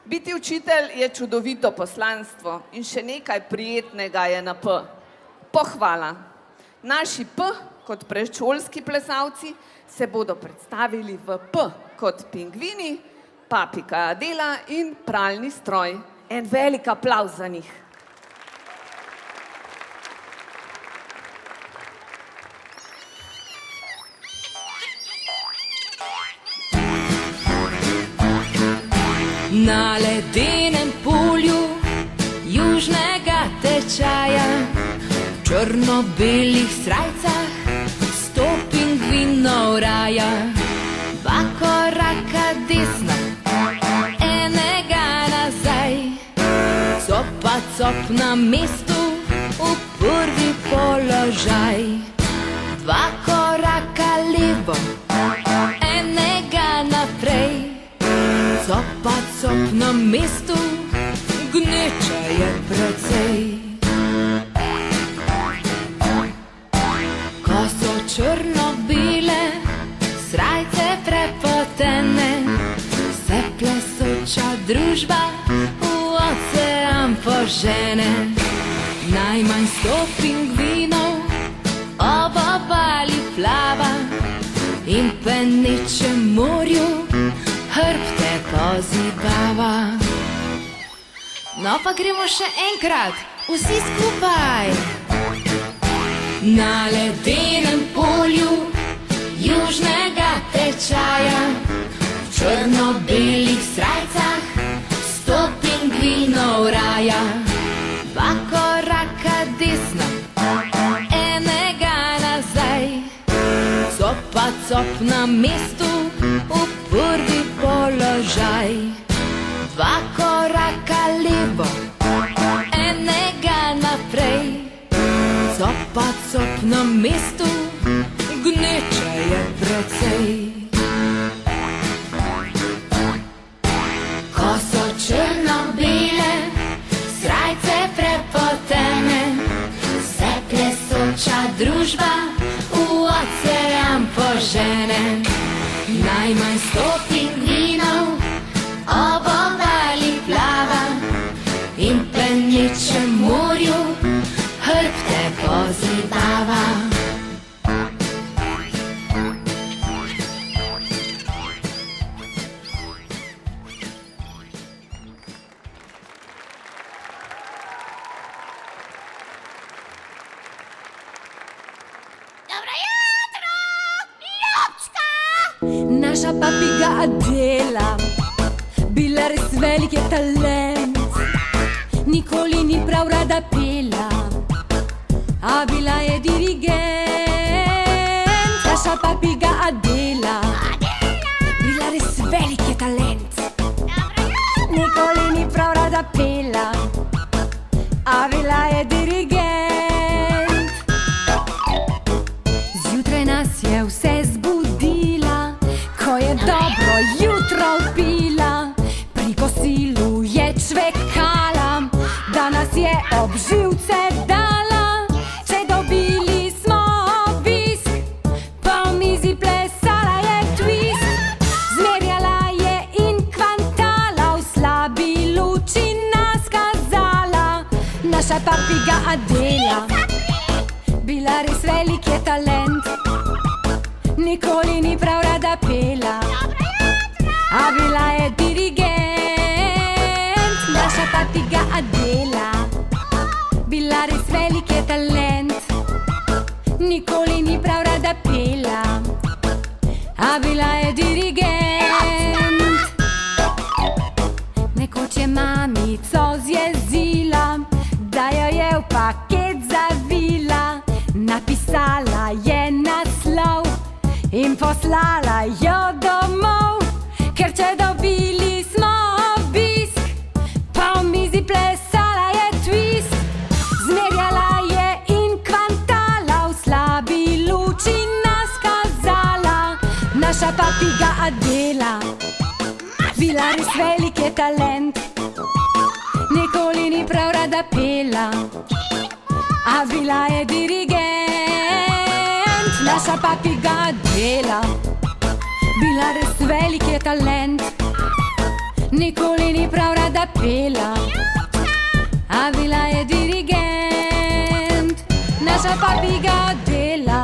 Biti učitelj je čudovito poslanstvo in še nekaj prijetnega je na P. Pohvala. Naši P kot predšolski plesalci se bodo predstavili v P kot pingvini, papika Adela in pralni stroj. En velik aplavz za njih. Na ledenem polju južnega tečaja, v črno-belih srajcah, 100 pingvinov raja. 2 koraka desno, enega nazaj, copa cop na mestu, v prvi položaj. 2 koraka levo, enega naprej, copa cop na mestu, gneča je precej. Ko so črno-bele srajce prepotene, se plesoča družba v ocean požene. Najmanj 100 pingvinov ob obali plava in penečem morju hrbte pozibava. No pa gremo še enkrat, vsi skupaj. Na ledenem polju južnega tečaja, v črno-belih srajcah, 100 pingvinov raja. 2 koraka desno, enega nazaj, copa cop na mestu, v prvi položaj. 2 koraka levo, enega naprej, copa cop na mestu, gneča je precej. Ko so črno-bele srajce prepotene, se plesoča družba v ocean požene. Najmanj 100 pingvinov ob obali plava in penečem morju hrbte pozidava. Naša papiga Adela, bila res velik je talent, nikoli ni prav rada pela, a bila je dirigent. Naša papiga Adela, bila res velik je talent, nikoli ni prav rada pela, a bila je dirigent. Zjutraj nas je vse zbudila, ko je dobro jutro pila, pri kosilu je čvekala, da nas je ob živce dala. Če dobili smo obisk, po mizi plesala je twist, zmerjala je in kvantala, v slabi luči nas kazala. Naša papiga Adela, bila res velik je talent, nikoli ni prav rada pela, a bila je dirigent. Naša papiga Adela, bila res velik je talent, nikoli ni prav rada pela, a bila je dirigent. Nekoč je mamico zjezila, da jo je v paket zavila, napisala je naslov in poslala jo domov. Ker če dobili smo obisk, po mizi plesala je twist, zmerjala je in kvantala, v slabi luči nas kazala. Naša papiga Adela, bila res velik je talent, talent. Nikoli ni prav rada pela, a bila je dirigent. Naša papiga dela, bila res velik je talent. Nikoli ni prav rada pela, a bila je dirigent. Naša papiga dela.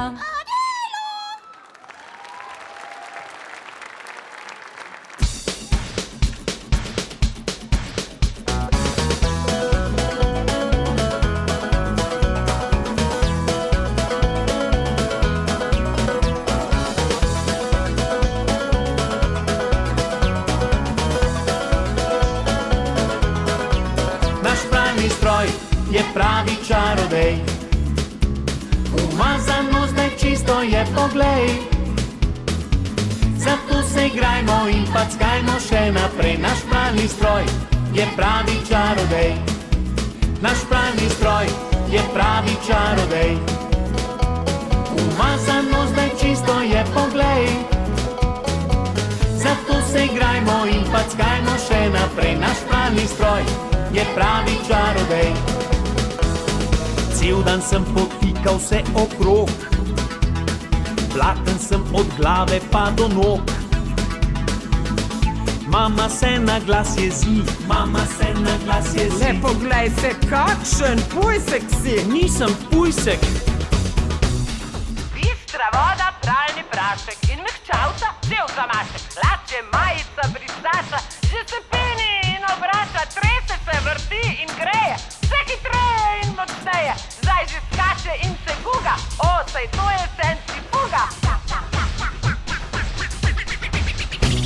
Je pravi čarodej, umazano zdaj čisto je poglej. Zato se igrajmo in packajmo še naprej. Naš pralni stroj je pravi čarodej. Naš pralni stroj je pravi čarodej. Umazano zdaj čisto je poglej. Zato se igrajmo in packajmo še naprej. Naš pralni stroj je pravi čarodej. Cel dan sem potikal vse okrog, platen sem od glave pa do nog. Mama se na glas jezi, mama se na glas jezi. Le poglej se, kakšen pujsek si. Nisem pujsek. Bistra voda, pralni prašek in mehčavca, cel zamašek. Lače, majica, brisača, že se peni in obrača, trese se, vrti in greje, vse hitreje in močneje. Zdaj že skače in se guga, o, saj to je centrifuga.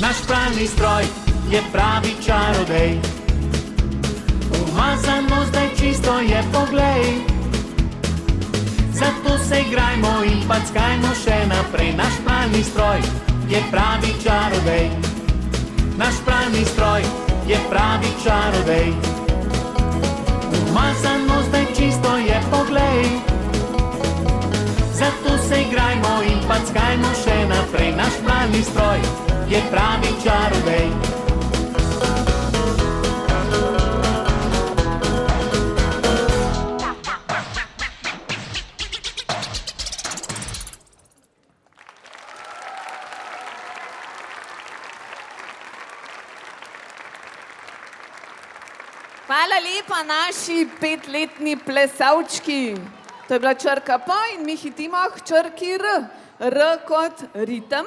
Naš pralni stroj je pravi čarodej. Umazano zdaj čisto je poglej. Zato se igrajmo in packajmo še naprej. Naš pralni stroj je pravi čarodej. Naš pralni stroj je pravi čarodej. Umazano zdaj čisto je poglej. Zato se igrajmo in packajmo še naprej. Naš pralni stroj je pravi čarodej. Hvala lepa naši 5-letni plesavčki. To je bila črka P in mi hitimo k črki R. R kot ritem,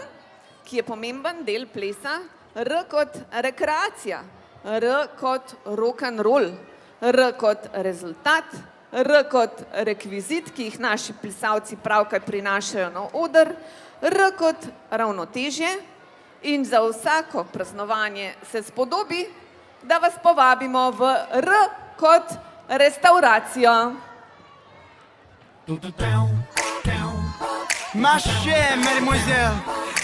ki je pomemben del plesa. R kot rekreacija. R kot rock'n'roll. R kot rezultat. R kot rekvizit, ki jih naši plesavci pravkar prinašajo na oder. R kot ravnotežje. In za vsako praznovanje se spodobi, da vas povabimo v R kot restauracijo. Ma chère mademoiselle,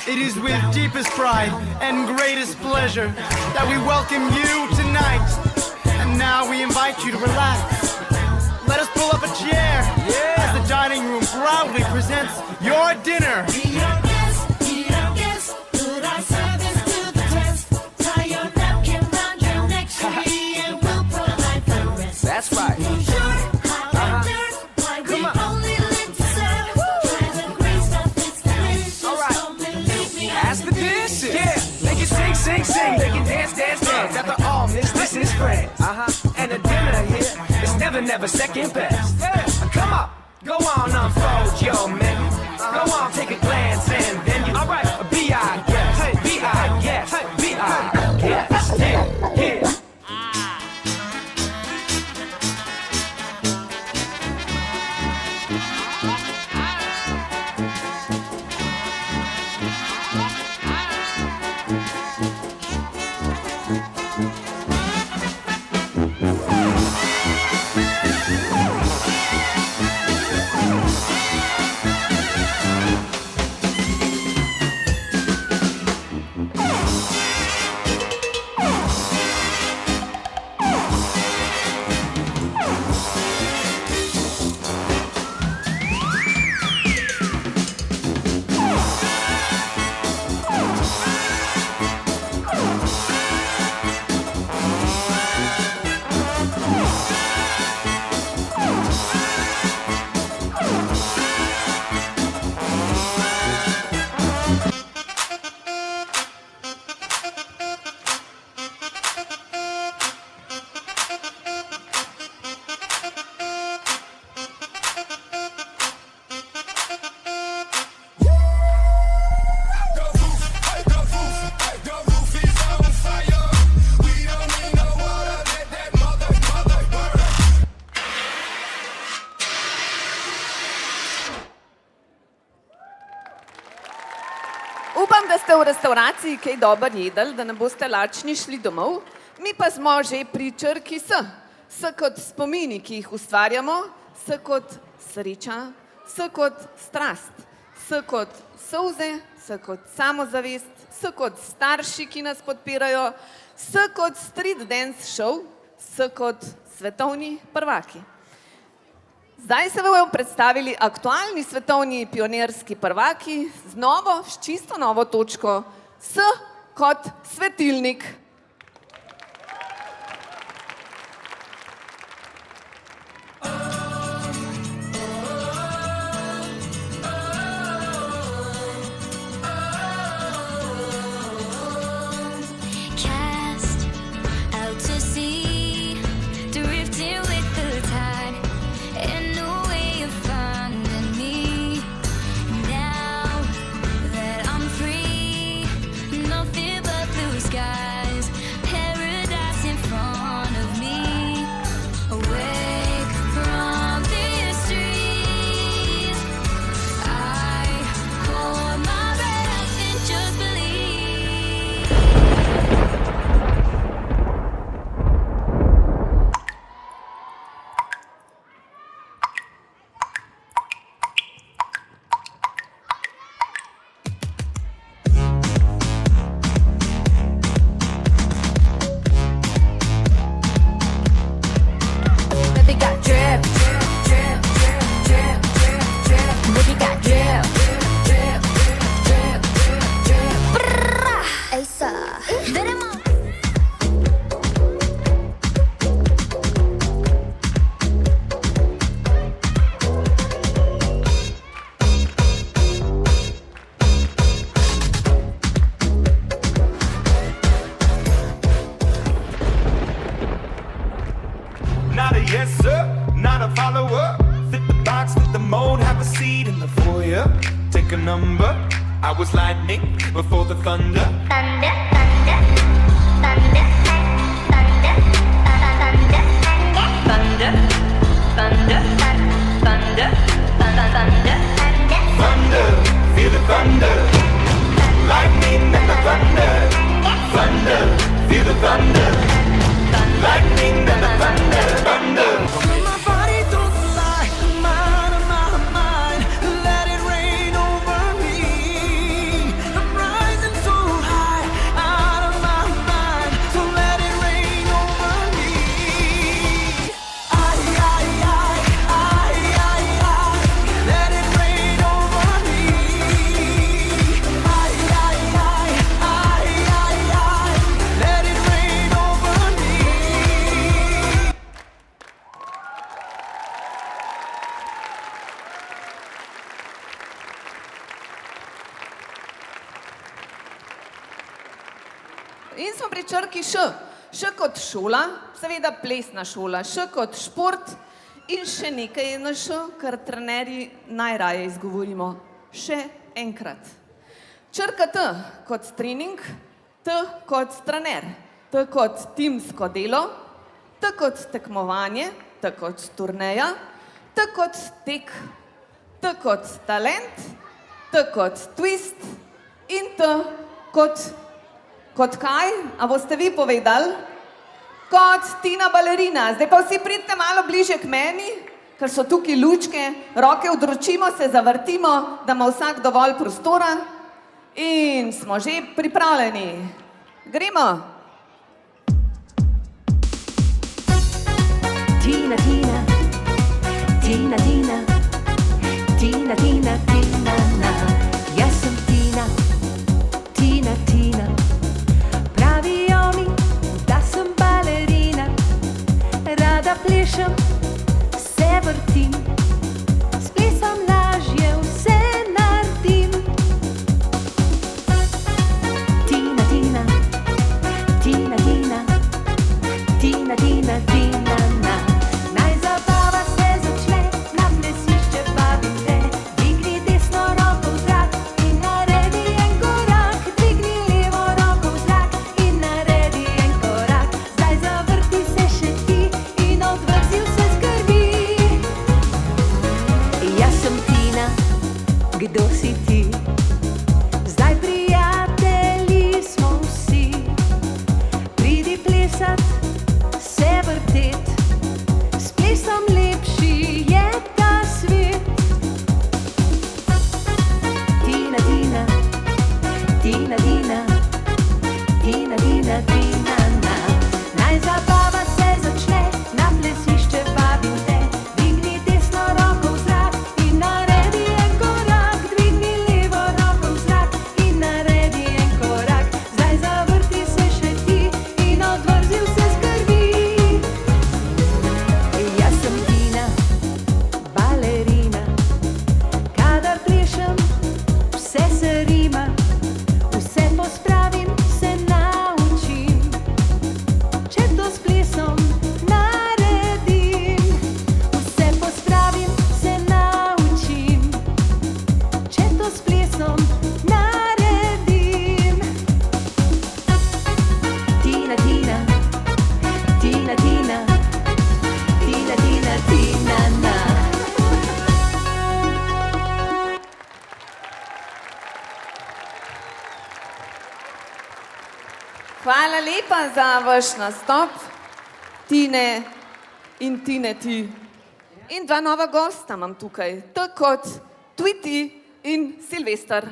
it is with deepest pride and greatest pleasure that we welcome you tonight. And now we invite you to relax. Let us pull up a chair as the dining room proudly presents your dinner. That's right. Come on. All right. Pass the dishes. Yeah. Make it sing, sing, sing. Make it dance, dance, dance. After all, this is friends. And the dinner here is never, never second best. Come on. Go on, unfold your menu. Go on, take a glance and then you. All right. Be our guest. Be our guest. Be our guest. Yeah. Yeah. v restavraciji kaj dobro jedli, da ne boste lačni šli domov, mi pa smo že pri črki S. S kot spomini, ki jih ustvarjamo, S kot sreča, S kot strast, S kot solze, S kot samozavest, S kot starši, ki nas podpirajo, S kot street dance show, S kot svetovni prvaki. Zdaj se bomo predstavili aktualni svetovni pionirski prvaki s čisto novo točko, S kot svetilnik. Cast out to sea, drifting with the tide, and no way of finding me. Now that I'm free, nothing but blue skies, paradise in front of me. Awake from these streets, I hold my breath and just believe. Baby got drip, drip, drip, drip, drip, drip. Baby got drip, drip, drip, drip, drip. Brrrah. Esa. Veremos. Not a yes sir, not a follower. Fit the box, fit the mold, have a seat in the foyer. Take a number. I was lightning before the thunder. Thunder, thunder, thunder, thunder, thunder, thunder, thunder, thunder, thunder, Thunder, feel the thunder. Lightning and the thunder. Thunder, feel the thunder. Lightning and the thunder. Thunder. My body don't lie, I'm out of my mind. Let it rain over me. I'm rising so high, out of my mind. So let it rain over me. Ay, ay, ay, ay, ay, ay. Let it rain over me. Ay, ay, ay, ay, ay, ay. Let it rain over me. In smo pri črki Š. Š kot šola, seveda plesna šola, Š kot šport in še nekaj je na Š, kar trenerji najraje izgovorimo. Še enkrat. Črka T kot trening, T kot trener, T kot timsko delo, T kot tekmovanje, T kot turneja, T kot tek, T kot talent, T kot twist in T kot kaj? A boste vi povedali? Kot Tina balerina. Zdaj pa vsi pridite malo bliže k meni, ker so tukaj lučke, roke odročimo, se zavrtimo, da ima vsak dovolj prostora in smo že pripravljeni. Gremo! Tina, Tina, Tina, Tina, Tina, Tina, Tina, na. Jaz sem Tina, Tina, Tina. Pravijo mi, da sem balerina, rada plešem, se vrtim, s plesom lažje vse naredim. Tina, Tina, Tina, Tina, Tina, Tina, Tina, na. Naj zabava se začne, na plesišče vabim te. Dvigni desno roko v zrak in naredi en korak. Dvigni levo roko v zrak in naredi en korak. Zdaj zavrti se še ti in odvrzi vse skrbi. Jaz sem Tina, kdo si ti? Zdaj prijatelj se vrtet, s plesom lepši je ta svet. Tina, Tina, Tina, Tina, Tina, Tina, Tina, na. Naj zabava se začne, na plesišče vabim te. Dvigni desno roko v zrak in naredi en korak. Dvigni levo roko v zrak in naredi en korak. Zdaj zavrti se še ti in odvrzi vse skrbi. Jaz sem Tina, balerina, kadar plešem, vse se rima, vse pospravim, se naučim. Če to s plesom naredim, vse pospravim, se naučim. Če to s plesom naredim. Tina, Tina, Tina, Tina, Tina, Tina, Tina, na. Hvala lepa za vaš nastop, Tine in Tine ti. In dva nova gosta imam tukaj, tako kot Tweety in Silvester.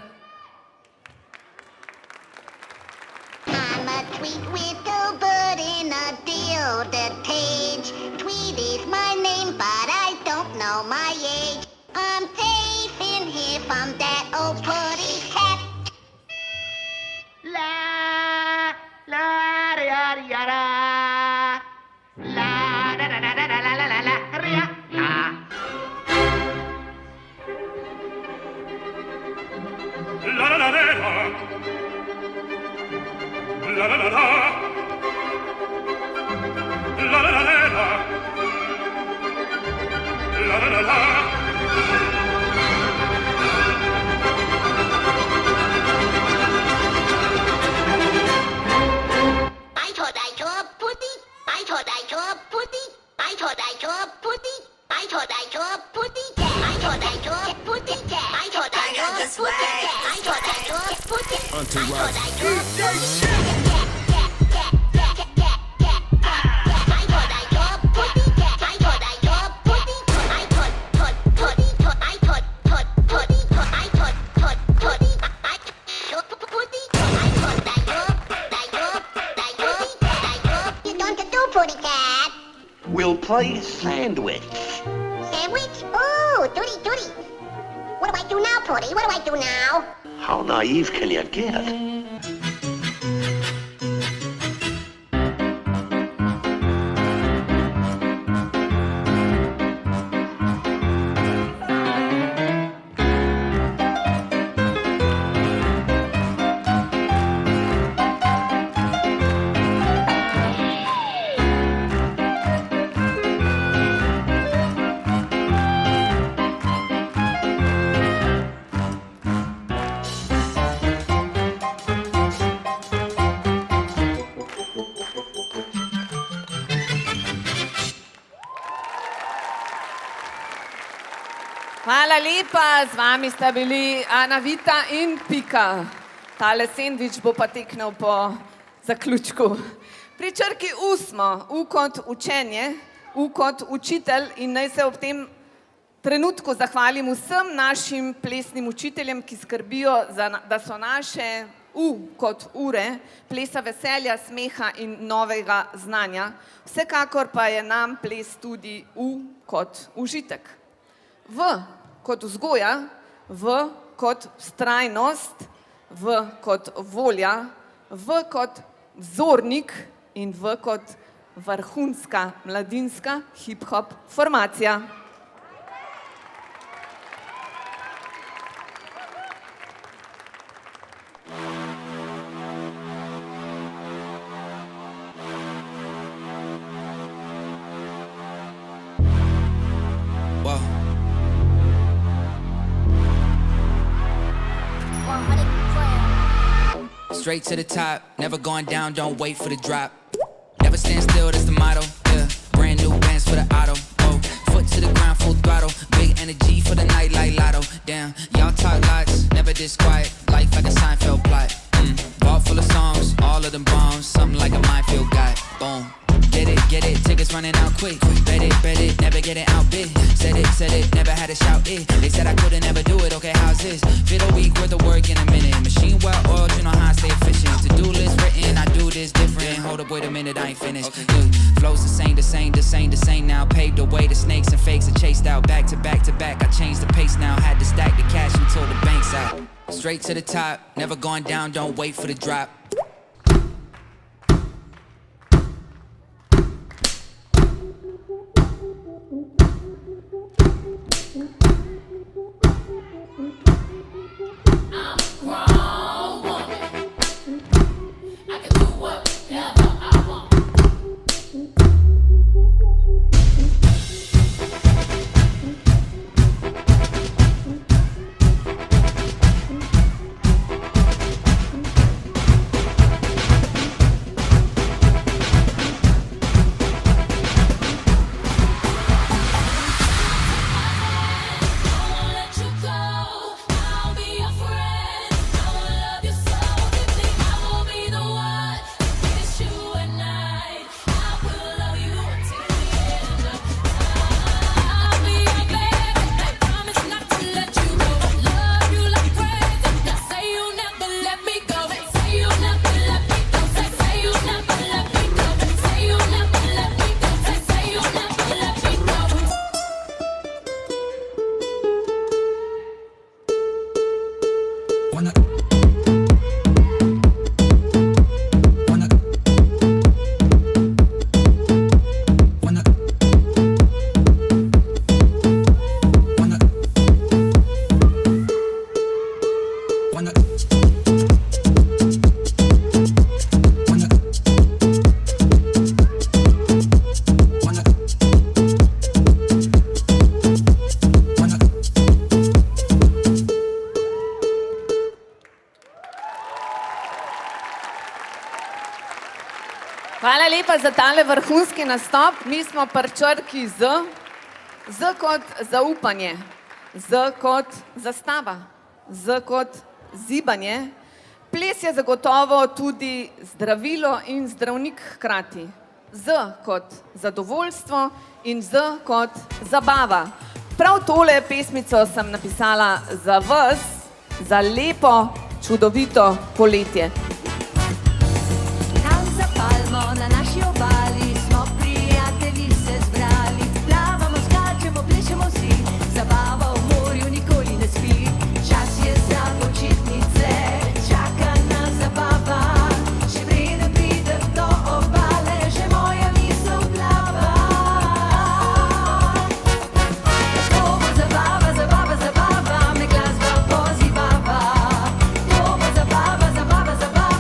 I'm a tweet little bird in a gilded cage. Tweet is my name, but I don't know my age. I'm safe in here from that old putty cat. La la da da da. La da da da da da la la la ria. La la la la la la la la la la la la la la la. I saw putty. I thought I saw putty. I thought I saw putty. I thought I saw putty. I thought I saw putty. I thought I saw putty. I thought I saw putty. I thought I saw putty. We'll play sandwich. Sandwich? Ooh, Tootie, Tootie. What do I do now, Putty? What do I do now? How naive can you get? Hvala lepa, z vami sta bili Ana Vita in Pika. Tale sendvič bo pa teknil po zaključku. Pri črki U smo, U kot učenje, U kot učitelj in naj se ob tem trenutku zahvalim vsem našim plesnim učiteljem, ki skrbijo, da so naše U kot ure, plesa veselja, smeha in novega znanja. Vsekakor pa je nam ples tudi U kot užitek. V kot vzgoja, V kot vztrajnost, V kot volja, V kot vzornik in V kot vrhunska mladinska hip-hop formacija. Straight to the top, never going down, don't wait for the drop. Never stand still, that's the motto, yeah. Brand new bands for the auto, oh. Foot to the ground, full throttle. Big energy for the night like lotto. Damn, y'all talk lots, never this quiet. Life like a Seinfeld plot. Vault full of songs, all of them bombs. Something like a minefield guy, boom. Yeah, get it, tickets running out quick. Bet it, never getting outbid. Said it, never had to shout it. They said I couldn't ever do it, okay, how's this? Fit a week worth of work in a minute. Machine well oiled, you know how I stay efficient. To-do list written, I do this different. Hold up, wait a minute, I ain't finished. Look, flows the same now. Paved the way, the snakes and fakes are chased out. Back to back to back, I changed the pace now. Had to stack the cash until the bank's out. Straight to the top, never going down, don't wait for the drop. Hvala lepa za tale vrhunski nastop. Mi smo pri črki Z. Z kot zaupanje, Z kot zastava, Z kot zibanje. Ples je zagotovo tudi zdravilo in zdravnik hkrati. Z kot zadovoljstvo in Z kot zabava. Prav tole pesmico sem napisala za vas, za lepo, čudovito poletje. Tam za palmo na naši obali smo prijatelji se zbrali. Plavamo, skačemo, plešemo vsi, zabava v morju nikoli ne spi. Čas je za počitnice, čaka nas zabava. Še preden pridem do obale, že moja misel plava. To bo zabava, zabava, zabava, me glasba pozivava. To bo zabava, zabava, zabava.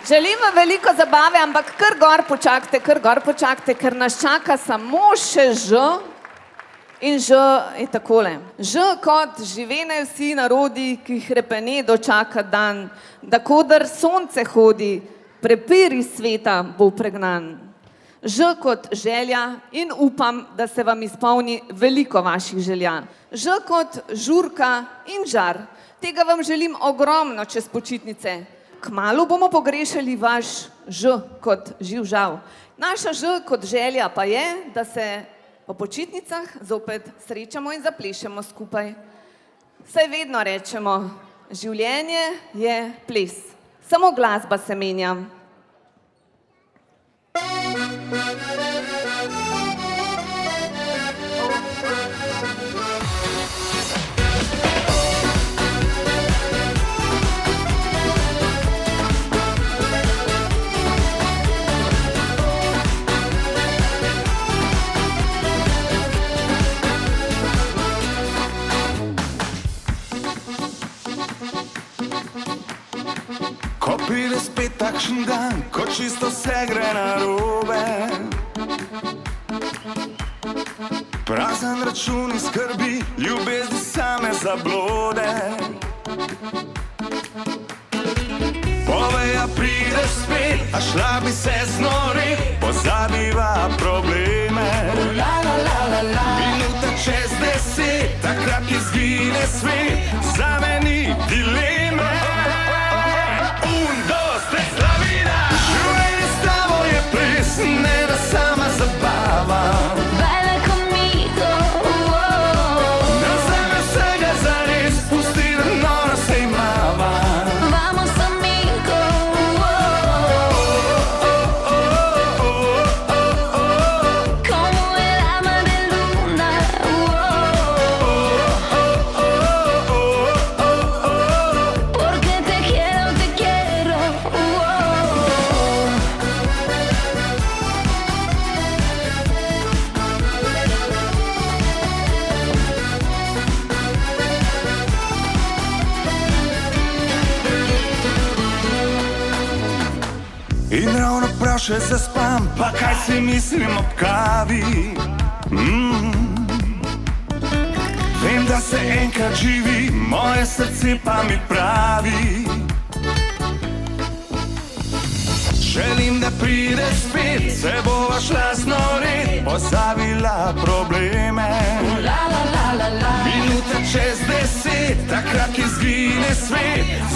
Želim vam veliko zabave, ampak kar gor počakajte, ker nas čaka samo še Ž. In Ž je takole. Ž kot živene vsi narodi, ki hrepene dočaka dan, da kodr sonce hodi, prepir iz sveta bo pregnan. Ž kot želja in upam, da se vam izpolni veliko vaših želja. Ž kot žurka in žar. Tega vam želim ogromno čez počitnice. Kmalu bomo pogrešali vaš Ž kot živ žav. Naša Ž kot želja pa je, da se po počitnicah zopet srečamo in zaplešemo skupaj. Saj vedno rečemo, življenje je ples, samo glasba se menja. Ko pride spet takšen dan, ko čisto vse gre narobe. Prazen račun in skrbi, ljubezni same zablode. Poveja pride spet, a šla bi se znori, pozabiva probleme. Minuta čez 10, takrat ki zgine svet, zame ni dileme. Življenje s tabo je ples, ne da sama zabava. Baila conmigo, Ne vzame vsega zares, pusti da nora se imava. vamos amigo, como el alma de luna, porque te quiero, te quiero. In ravno prav še zaspam, pa kaj si mislim ob kavi. Vem, da se enkrat živi, moje srce pa mi pravi. Želim, da pride spet, se bova šla znorit, pozabila probleme. Minuta čez 10, takrat ki zgine svet,